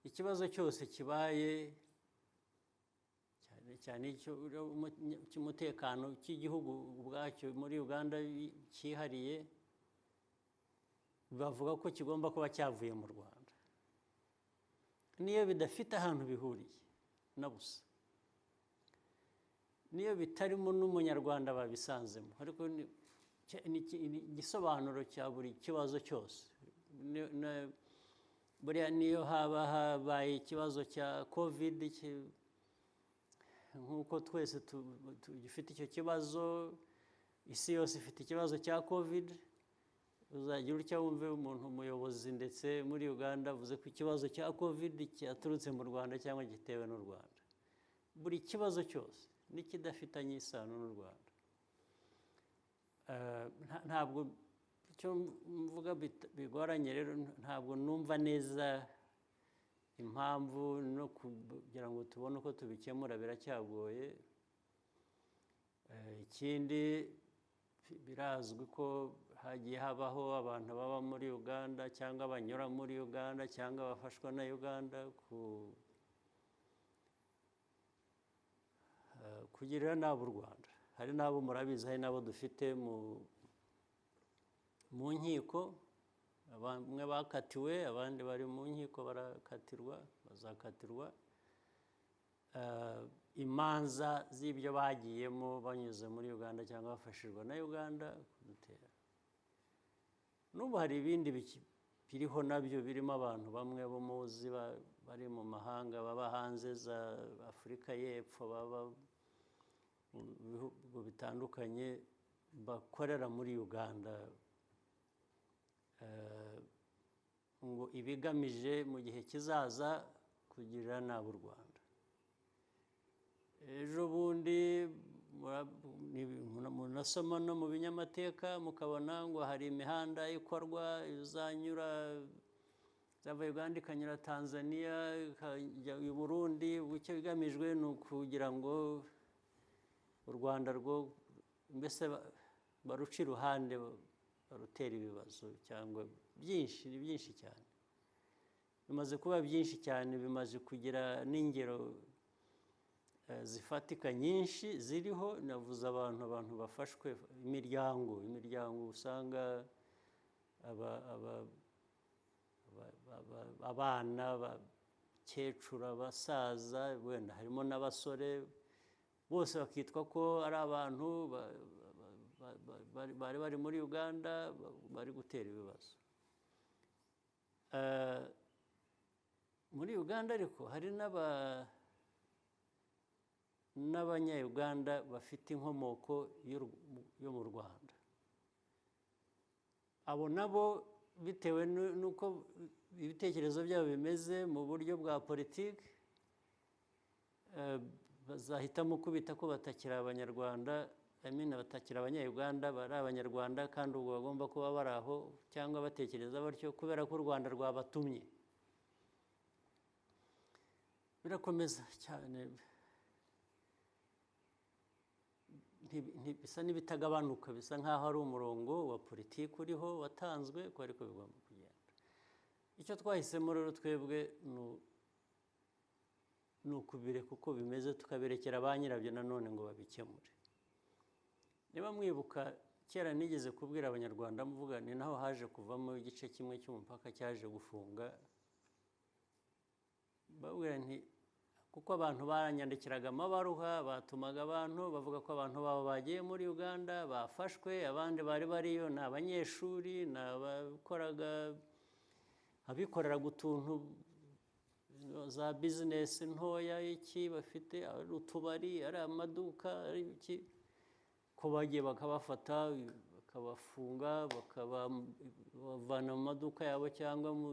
ikibazo cyose kibaye cyane cy'umutekano cy'igihugu ubwacyo muri Uganda cyihariye bavuga ko kigomba kuba cyavuye mu Rwanda niyo bidafite ahantu bihuriye na busa niyo bitarimo n'umunyarwanda babisanzemo ariko ni igisobanuro cya buri kibazo cyose buriya niyo haba habaye ikibazo cya covid nk'uko twese tugifite icyo kibazo isi yose ifite ikibazo cya covid uzagira utya wumve umuntu umuyobozi ndetse muri Uganda avuze ko ikibazo cya covid cyaturutse mu Rwanda cyangwa gitewe n'u Rwanda buri kibazo cyose n'ikidafitanye isano n'u Rwanda ntabwo icyo mvuga bigoranye rero ntabwo numva neza impamvu no kugira ngo tubone uko tubikemura biracyagoye ikindi birazwi ko hagiye habaho abantu baba muri Uganda cyangwa banyura muri Uganda cyangwa bafashwa na Uganda kugirira nabi u Rwanda hari n'abo murabizi hari n'abo dufite mu nkiko bamwe bakatiwe abandi bari mu nkiko barakatirwa bazakatirwa imanza z'ibyo bagiyemo banyuze muri Uganda cyangwa bafashijwe na Uganda kudutera n'ubu hari ibindi biriho nabyo birimo abantu bamwe bo muzi bari mu mahanga baba hanze za Afurika y'Epfo baba mu bihugu bitandukanye bakorera muri Uganda ngo ibigamije mu gihe kizaza kugirira nabi u Rwanda ejo bundi munasoma no mu binyamateka mukabona ngo hari imihanda ikorwa izanyura zava Uganda ikanyura Tanzania ikajya i Burundi icyo bigamijwe ni ukugira ngo u Rwanda rwo mbese baruca iruhande barutera ibibazo cyangwa byinshi ni byinshi cyane bimaze kuba byinshi cyane bimaze kugira n'ingero zifatika nyinshi ziriho navuze abantu bafashwe imiryango usanga abana abakecuru abasaza wenda harimo n'abasore bose bakitwa ko ari abantu bari muri Uganda bari gutera ibibazo. Muri Uganda ariko hari n'abanya-Uganda bafite inkomoko yo mu Rwanda. Abo nabo bitewe n'uko ibitekerezo byabo bimeze mu buryo bwa politiki, bazahitamo kubita ko batakiri abanyarwanda, batakiri abanya-Uganda, bari abanyarwanda kandi ubwo bagomba kuba bari aho cyangwa batekereza batyo kubera ko u Rwanda rwabatumye. Birakomeza cyane, bisa n'ibitagabanuka, bisa nk'aho ari umurongo wa politiki uriho watanzwe ko ariko bigomba kugenda. Icyo twahisemo rero twebwe ni ukubireka uko bimeze, tukabirekera ba nyirabyo nanone ngo babikemure. Niba mwibuka kera nigeze kubwira abanyarwanda mvuga ni naho haje kuvamo igice kimwe cy'umupaka cyaje gufunga, babwira nti kuko abantu baranyandikiraga amabaruha, batumaga abantu bavuga ko abantu babo bagiye muri Uganda bafashwe, abandi bari bariyo ni abanyeshuri, ni abikoreraga utuntu za bizinesi ntoya iki bafite, ari utubari, ari amaduka, ari iki, ko bagiye bakabafata bakabafunga bakabavana mu maduka yabo cyangwa mu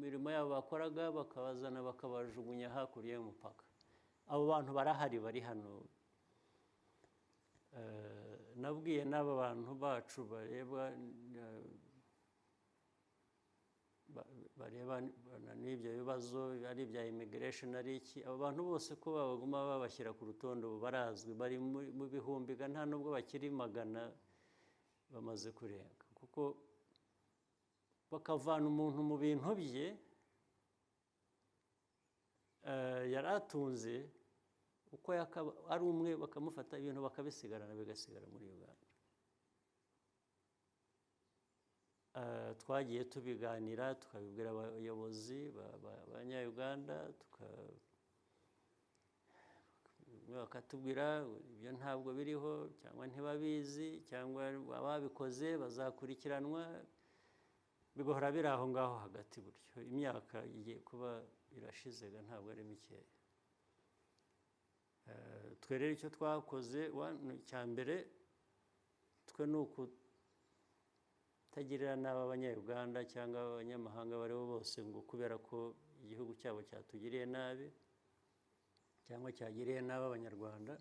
mirimo yabo bakoraga, bakabazana bakabajugunya hakurya y'umupaka. Abo bantu barahari, bari hano. Nabwiye n'aba bantu bacu bareba n'ibyo bibazo ari ibya immigration ari iki, abo bantu bose ko baguma babashyira ku rutonde ubu barazwi, bari mu bihumbi, nta nubwo bakiri magana bamaze kurenga, kuko bakavana umuntu mu bintu bye yari atunze uko ari umwe, bakamufata ibintu bakabisigarana bigasigara muri Uganda. Twagiye tubiganira tukabibwira abayobozi b'abanya-Uganda, bakatubwira ibyo ntabwo biriho cyangwa ntibabizi cyangwa ababikoze bazakurikiranwa, bigahora biri aho ngaho hagati. Buryo imyaka igiye kuba irashize ntabwo ari mikeya. Twe rero icyo twakoze cya mbere twe ni ukutagirira nabi abanya-Uganda cyangwa abanyamahanga abo ari bo bose ngo kubera ko igihugu cyabo cyatugiriye nabi cyangwa cyagiriye nabi abanyarwanda.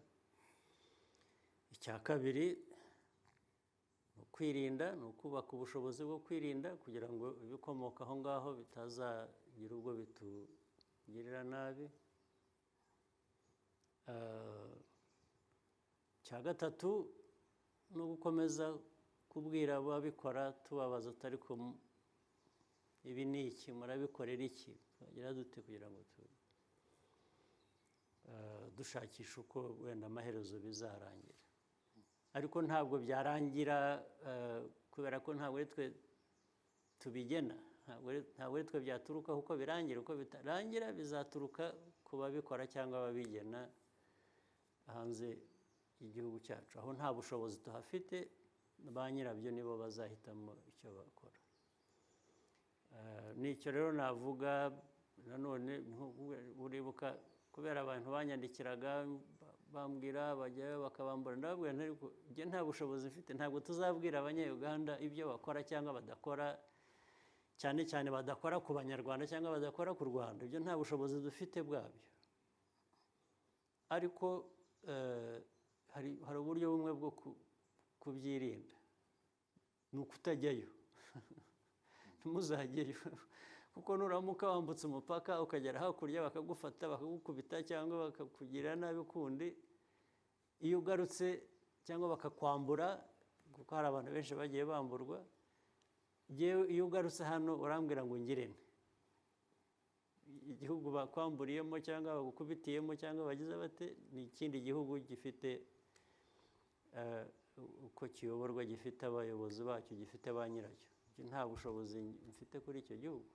Icya kabiri ni ukwirinda, ni ukubaka ubushobozi bwo kwirinda kugira ngo ibikomoka aho ngaho bitazagira ubwo bitugirira nabi. Icya gatatu ni ugukomeza kubwira ababikora tubabaza atari ko ibi ni iki, murabikorera iki, twagira dute kugira ngo dushakisha uko wenda amaherezo bizarangira. Ariko ntabwo byarangira kubera ko ntabwo ari twe tubigena, ntabwo ari twe byaturuka uko birangira. Uko bitarangira bizaturuka ku babikora cyangwa ababigena hanze y'igihugu cyacu, aho nta bushobozi tuhafite, ba nyirabyo nibo bazahitamo icyo bakora. Nicyo rero navuga nanone, uribuka kubera abantu banyandikiraga bambwira bajyayo bakabambura, ndababwira ariko njye nta bushobozi mfite, ntabwo tuzabwira abanya-Uganda ibyo bakora cyangwa badakora, cyane cyane badakora ku banyarwanda cyangwa badakora ku Rwanda. Ibyo nta bushobozi dufite bwabyo. Ariko hari uburyo bumwe bwo kubyirinda, ni ukutajyayo. Ntimuzajyeyo, kuko nuramuka wambutse umupaka ukagera hakurya bakagufata bakagukubita cyangwa bakakugirira nabi kundi, iyo ugarutse cyangwa bakakwambura, kuko hari abantu benshi bagiye bamburwa, iyo ugarutse hano urambwira ngo ngirente, igihugu bakwamburiyemo cyangwa bagukubitiyemo cyangwa bagize bate, ni ikindi gihugu gifite uko kiyoborwa, gifite abayobozi bacyo, gifite ba nyiracyo. Nta bushobozi mfite kuri icyo gihugu.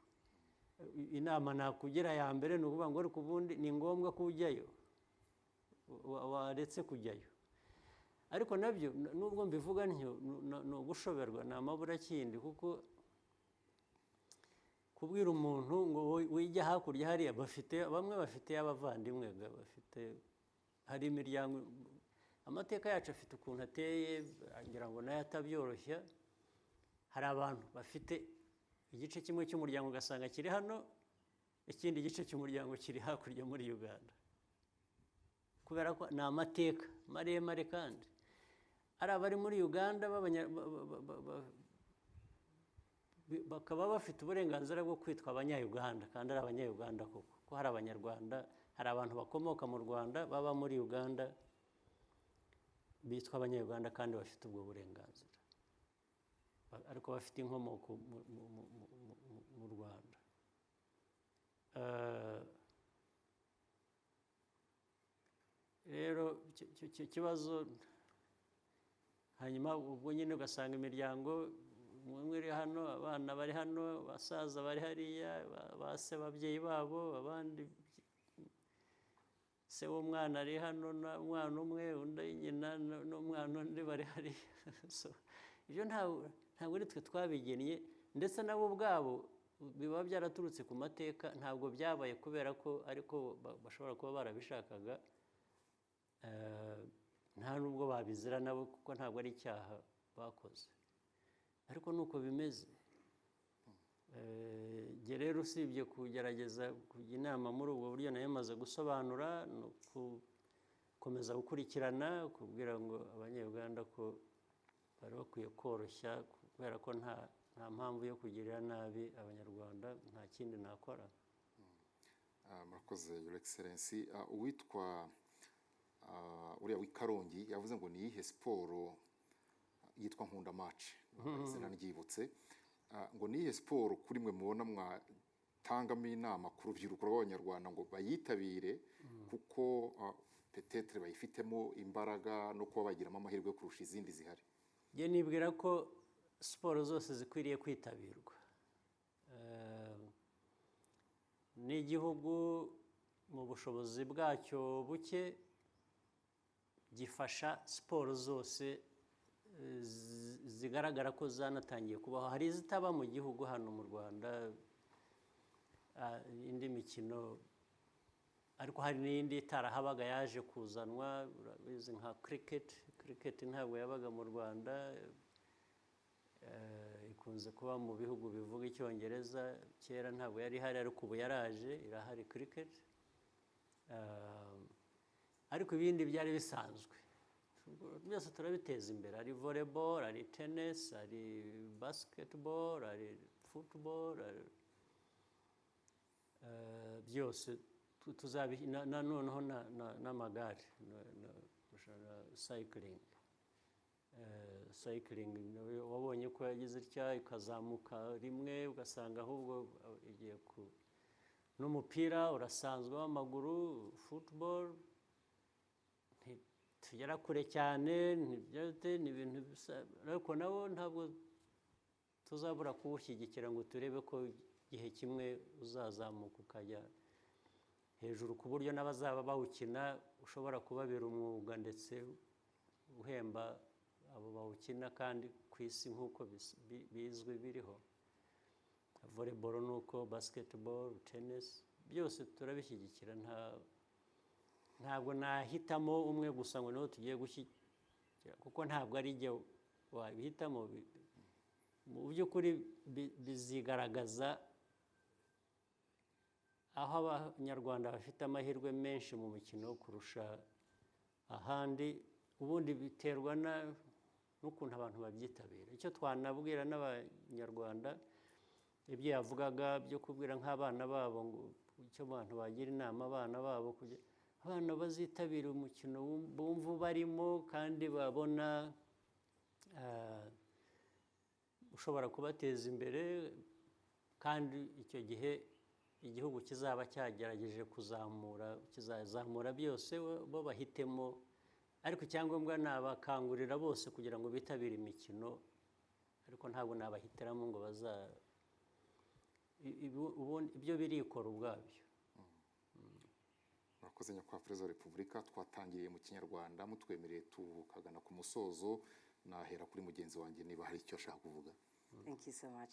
Inama nakugira ya mbere ni ukuvuga ngo ariko ubundi ni ngombwa ko ujyayo, waretse kujyayo. ariko nabyo nubwo mbivuga ntyo ni ugushoberwa ni amaburakindi kuko kubwira umuntu ngo wijya hakurya hariya bamwe bafite abavandimwe bafite hari imiryango amateka yacu afite ukuntu ateye ngira ngo nayo atabyoroshya hari abantu bafite igice kimwe cy'umuryango ugasanga kiri hano ikindi gice cy'umuryango kiri hakurya muri Uganda kubera ko ni amateka maremare kandi ari abari muri Uganda bakaba bafite uburenganzira bwo kwitwa abanya-Uganda kandi ari abanya-Uganda kuko hari abanyarwanda hari abantu bakomoka mu Rwanda baba muri Uganda bitwa abanya-Uganda kandi bafite ubwo burenganzira ariko bafite inkomoko mu Rwanda rero icyo kibazo hanyuma ubwo nyine ugasanga imiryango umwe iri hano abana bari hano abasaza bari hariya base ababyeyi babo abandi se w'umwana ari hano n'umwana umwe undi nyina n'umwana undi bari hariya ibyo ntabwo ari twe twabigennye ndetse nabo ubwabo biba byaraturutse ku mateka ntabwo byabaye kubera ko ariko bashobora kuba barabishakaga nta nubwo babizira nabo kuko ntabwo ari icyaha bakoze ariko nuko bimeze njye rero usibye kugerageza kujya inama muri ubwo buryo nayo maze gusobanura no gukomeza gukurikirana kubwira ngo abanya-Uganda ko bari bakwiye koroshya kubera ko nta mpamvu yo kugirira nabi abanyarwanda nta kindi nakora. Murakoze Your Excellency. Uwitwa uriya w'Ikarongi yavuze ngo ni iyihe siporo yitwa nkunda match izina ryibutse ngo ni iyihe siporo kuri mwe mubona mwatangamo inama ku rubyiruko rw'abanyarwanda ngo bayitabire kuko petetre bayifitemo imbaraga no kuba bagiramo amahirwe kurusha izindi zihari? Njye nibwira ko siporo zose zikwiriye kwitabirwa n'igihugu mu bushobozi bwacyo buke gifasha siporo zose zigaragara ko zanatangiye kubaho hari izitaba mu gihugu hano mu Rwanda indi mikino ariko hari n'indi itarahabaga yaje kuzanwa urabizi nka cricket ntabwo yabaga mu Rwanda ikunze kuba mu bihugu bivuga icyongereza kera ntabwo yari ihari ariko ubu yaraje irahari cricket ariko ibindi byari bisanzwe byose turabiteza imbere ari volleyball ari tennis ari basketball ari football byose noneho n'amagare cycling wabonye ko yagize itya ikazamuka rimwe ugasanga ahubwo igiye ku n'umupira urasanzwe w'amaguru football tugera kure cyane ni ibintu ariko nabo ntabwo tuzabura kuwushyigikira ngo turebe ko igihe kimwe uzazamuka ukajya hejuru ku buryo n'abazaba bawukina ushobora kubabera umwuga ndetse uhemba abo bawukina kandi ku isi nk'uko bizwi biriho volleyball nuko basketball tennis byose turabishyigikira ntabwo nahitamo umwe gusa ngo niho tugiye gushyigikira kuko ntabwo ari jye wabihitamo mu by'ukuri bizigaragaza aho abanyarwanda bafite amahirwe menshi mu mikino kurusha ahandi ubundi biterwa n'ukuntu abantu babyitabira icyo twanabwira n'abanyarwanda ibyo yavugaga byo kubwira nk'abana babo ngo icyo abantu bagira inama abana babo abana bazitabira umukino bumva barimo kandi babona ushobora kubateza imbere kandi icyo gihe igihugu kizaba cyagerageje kizazamura byose bo bahitemo ariko icyangombwa nabakangurira bose kugira ngo bitabire imikino ariko ntabwo nabahitiramo ngo ibyo birikora ubwabyo. murakoze nyakubahwa perezida wa repubulika twatangiriye mu kinyarwanda mutwemereye tukagana ku musozo nahera kuri mugenzi wanjye niba hari icyo ashaka kuvuga. Thank you so much.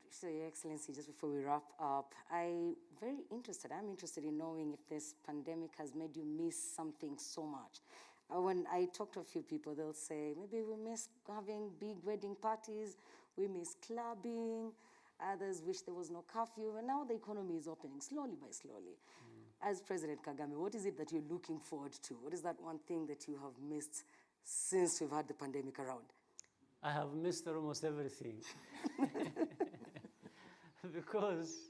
So, Your Excellency, just before we wrap up, I'm interested in knowing if this pandemic has made you miss something so much. When I talk to a few people, they'll say, maybe we miss having big wedding parties, we miss clubbing, others wish there was no curfew, and now the economy is opening slowly by slowly. As President Kagame, what is it that you're looking forward to? What is that one thing that you have missed since we've had the pandemic around? I have missed almost everything. Because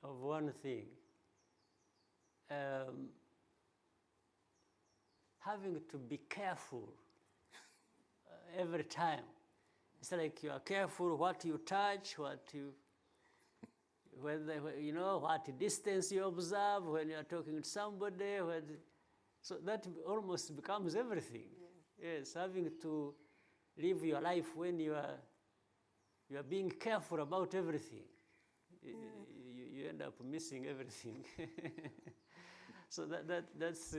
of one thing. Having to be careful every time. It's like you are careful what you touch, what distance you observe when you are talking to somebody. So that almost becomes everything. Yes, having to live your life when you are being careful about everything. You end up missing everything. So that's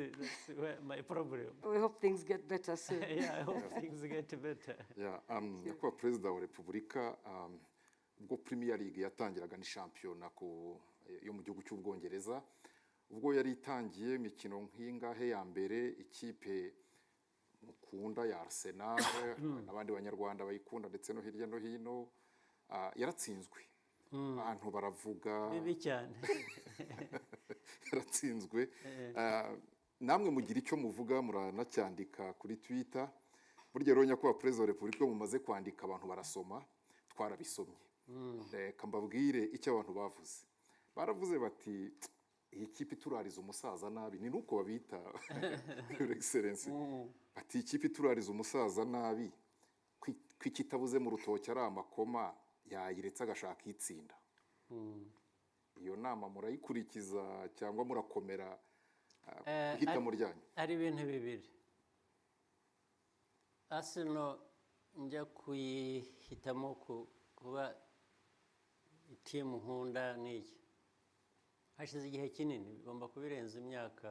where my problem. We hope things get better soon. Yeah, I hope things get better. Yeah, nyakubahwa perezida wa repubulika ubwo Premier League yatangiraga ni shampiyona yo mu gihugu cy'Ubwongereza ubwo yari itangiye imikino nk'ingahe ya mbere ikipe mukunda ya Arsenal n'abandi banyarwanda bayikunda ndetse no hirya no hino yaratsinzwe abantu baravuga bibi cyane yaratsinzwe namwe mugira icyo muvuga muranacyandika kuri Twitter burya rero nyakubahwa perezida wa repubulika mumaze kwandika abantu barasoma twarabisomye reka mbabwire icyo abantu bavuze baravuze bati iyi kipe turariza umusaza nabi ni nuko babita Your Excellency bati ikipe turariza umusaza nabi kw'ikitabuze mu rutoki ari amakoma yayiretse agashaka itsinda iyo nama murayikurikiza cyangwa murakomera hitamo ryanyu ari ibintu bibiri Arsenal njya kuyihitamo kuba itimu nkunda n'iki hashize igihe kinini bigomba kubirenza imyaka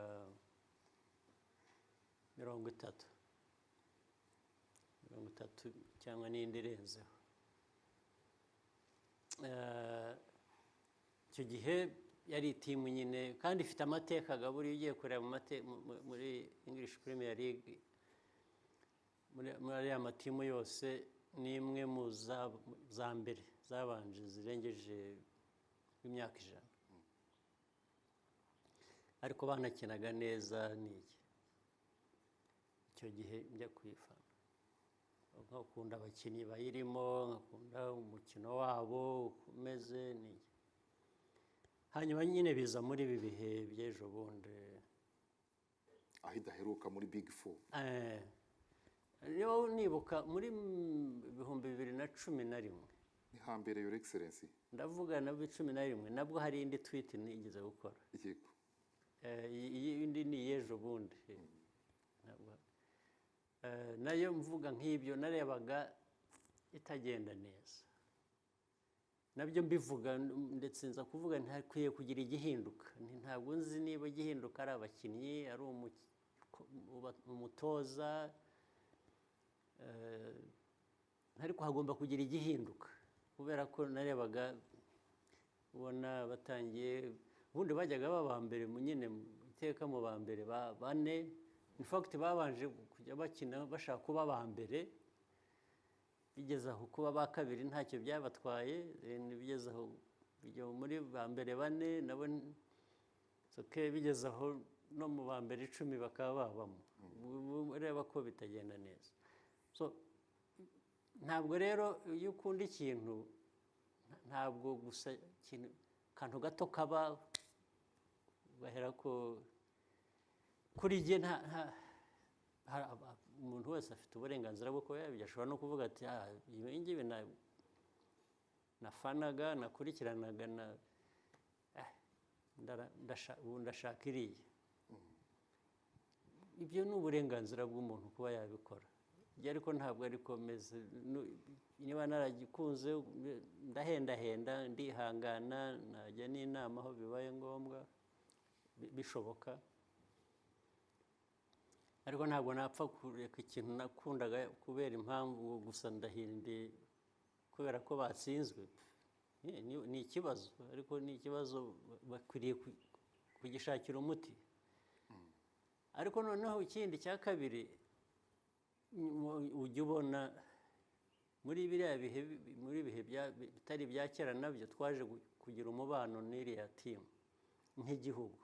30 cyangwa n'indi irenzeho icyo gihe yari itimu nyine kandi ifite amateka buriya ugiye kureba muri English Premier League muri ariya matimu yose ni imwe mu za mbere zabanje zirengeje imyaka 100 ariko banakinaga neza n'iki icyo gihe njya kuyifana nkakunda abakinnyi bayirimo nkakunda umukino wabo umeze n'iki hanyuma nyine biza muri ibi bihe by'ejo bundi aho idaheruka muri Big Four niba nibuka muri 2011 ni hambere Your Excellency ndavuga na 2011 nabwo hari indi tweet nigeze gukora Igihugu indi ni y'ejo bundi nayo mvuga nk'ibyo narebaga itagenda neza nabyo mbivuga ndetse nza kuvuga ntakwiye kugira igihinduka ntabwo nzi niba igihinduka ari abakinnyi ari umutoza ariko hagomba kugira igihinduka kubera ko narebaga ubona batangiye ubundi bajyaga baba mbere nyine iteka mu ba mbere bane in fact babanje kujya bakina bashaka kuba ba mbere bigeze aho kuba ba kabiri ntacyo byabatwaye bigeze aho bijya muri ba mbere bane nabo bigeze aho no mu ba mbere 10 bakaba babamo ureba ko bitagenda neza so ntabwo rero iyo ukunda ikintu ntabwo gusa kantu gato kaba bahera ko kuri jye umuntu wese afite uburenganzira bwo kuba yabyo ashobora no kuvuga ati ibi ngibi nafanaga nakurikiranaga ndashaka iriya ibyo ni uburenganzira bw'umuntu kuba yabikora ariko ntabwo ariko meze niba naragikunze ndahendahenda ndihangana najya n'inama aho bibaye ngombwa bishoboka ariko ntabwo napfa kureka ikintu nakundaga kubera impamvu gusa ndahinde kubera ko batsinzwe ni ikibazo ariko ni ikibazo bakwiriye kugishakira umuti ariko noneho ikindi cya kabiri ujya ubona muri biriya bihe bitari bya kera nabyo twaje kugira umubano n'iriya timu nk'igihugu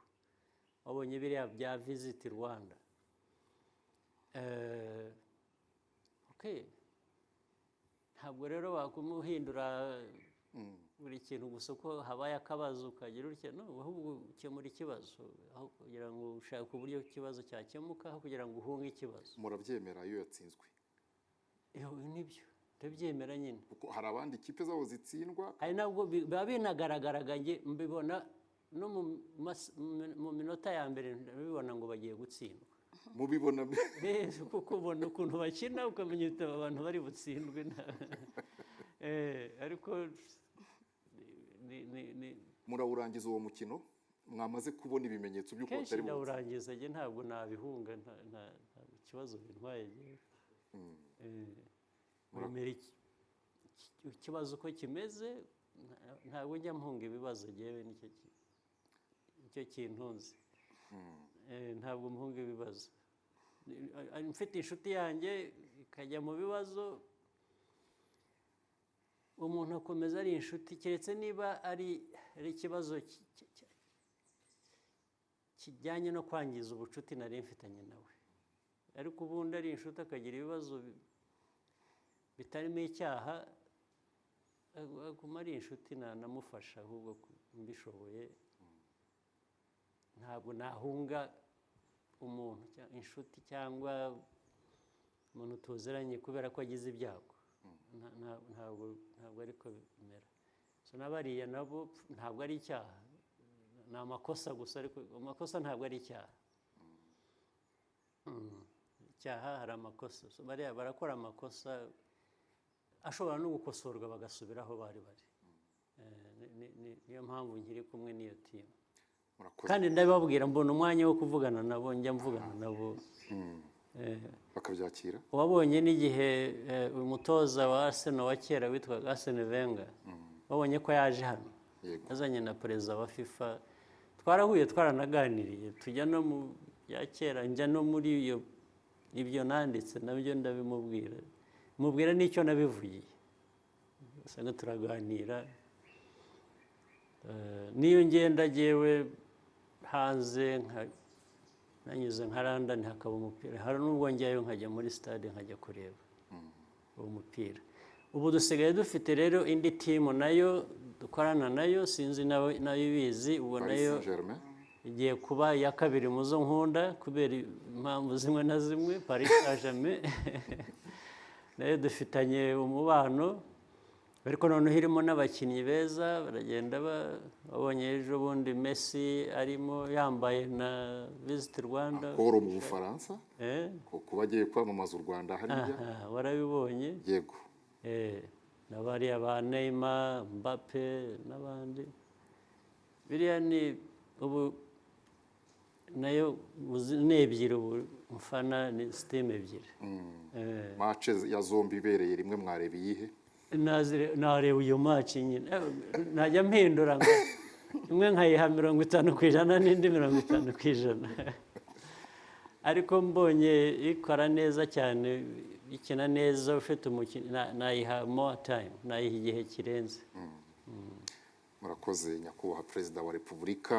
wabonye biriya bya visit Rwanda ntabwo rero wakumuhindura buri kintu gusa ko habaye akabazo ukagira utya no ahubwo ukemura ikibazo aho kugira ngo ushake uburyo ikibazo cyakemuka aho kugira ngo uhunge ikibazo murabyemera iyo yatsinzwe nibyo ndabyemera nyine kuko hari abandi ikipe zabo zitsindwa hari nabwo biba binagaragaraga njye mbibona no mu minota ya mbere mbibona ngo bagiye gutsindwa mubibona kuko ubona ukuntu bakina ukamenya abantu bari butsindwe ariko murawurangiza uwo mukino mwamaze kubona ibimenyetso by'uko batari kenshi ndawurangiza njye ntabwo nabihunga nta kibazo bintwaye wemera ikibazo uko kimeze ntabwo njya mpunga ibibazo ngewe nicyo kintunze ntabwo mpunga ibibazo mfite inshuti yanjye ikajya mu bibazo umuntu akomeza ari inshuti keretse niba ari ikibazo kijyanye no kwangiza ubucuti nari mfitanye nawe ariko ubundi ari inshuti akagira ibibazo bitarimo icyaha aguma ari inshuti namufasha ahubwo mbishoboye ntabwo nahunga umuntu inshuti cyangwa umuntu tuziranye kubera ko agize ibyago ntabwo ariko bimera n'abariya nabo ntabwo ari icyaha ni amakosa gusa ariko amakosa ntabwo ari icyaha icyaha hari amakosa bariya barakora amakosa ashobora no gukosorwa bagasubira aho bari bari niyo mpamvu nkiri kumwe n'iyo timu kandi ndabibabwira mbona umwanya wo kuvugana nabo njya mvugana nabo bakabyakira wabonye n'igihe umutoza wa Arsenal wa kera witwaga Arsene Wenger wabonye ko yaje hano yazanye na perezida wa FIFA twarahuye twaranaganiriye tujya no mu bya kera njya no muri ibyo nanditse nabyo ndabimubwira mubwira n'icyo nabivugiye usanga turaganira niyo ngenda jyewe hanze nanyuze nka London hakaba umupira hari n'ubwo njyayo nkajya muri stade nkajya kureba uwo mupira ubu dusigaye dufite rero indi timu nayo dukorana nayo sinzi nayo ibizi ubu nayo igiye kuba iya kabiri mu zo nkunda kubera impamvu zimwe na zimwe Paris Saint-Germain nayo dufitanye umubano ariko noneho irimo n'abakinnyi beza baragenda babonye ejo bundi Messi arimo yambaye na Visit Rwanda Paul mu Bufaransa kuba agiye kwamamaza u Rwanda hariya warabibonye yego n'abariya ba Neymar Mbappe n'abandi biriya ni ubu nayo ebyiri ubu mfana ni siteme ebyiri mace ya zombi ibereye rimwe mwareba iyihe nareba iyo maci nyine najya mpindura ngo imwe nkayiha 50% n'indi 50%, ariko mbonye ikora neza cyane ikina neza ufite umukino nayiha more time nayiha igihe kirenze. Murakoze nyakubahwa Perezida wa Repubulika,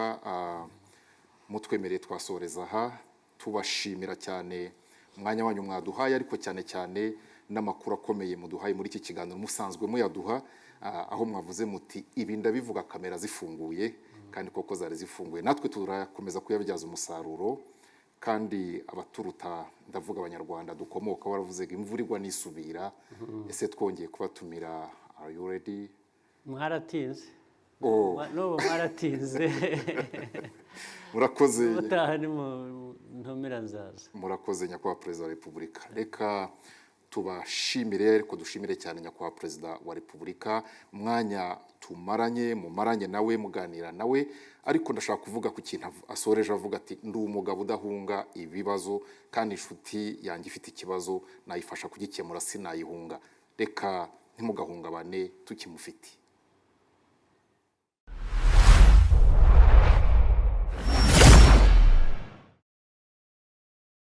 mutwemereye twasoreza aha tubashimira cyane umwanya wanyu mwaduhaye, ariko cyane cyane n'amakuru akomeye muduhaye muri iki kiganiro musanzwe muyaduha, aho mwavuze muti ibi ndabivuga kamera zifunguye, kandi koko zari zifunguye, natwe turakomeza kuyabyaza umusaruro, kandi abaturuta ndavuga abanyarwanda dukomoka waravuze ngo imvura igwa nisubira. Ese twongeye kubatumira, are you ready? Mwaratinze. No mwaratinze. Murakoze. Utaha ni mu ntumira nzaza. Murakoze nyakubahwa Perezida wa Repubulika. Reka tubashimire ariko dushimire cyane nyakubahwa Perezida wa Repubulika umwanya mumaranye nawe muganira nawe, ariko ndashaka kuvuga ku kintu asoreje avuga ati ndi umugabo udahunga ibibazo kandi inshuti yanjye ifite ikibazo nayifasha kugikemura sinayihunga, reka ntimugahungabane tukimufite.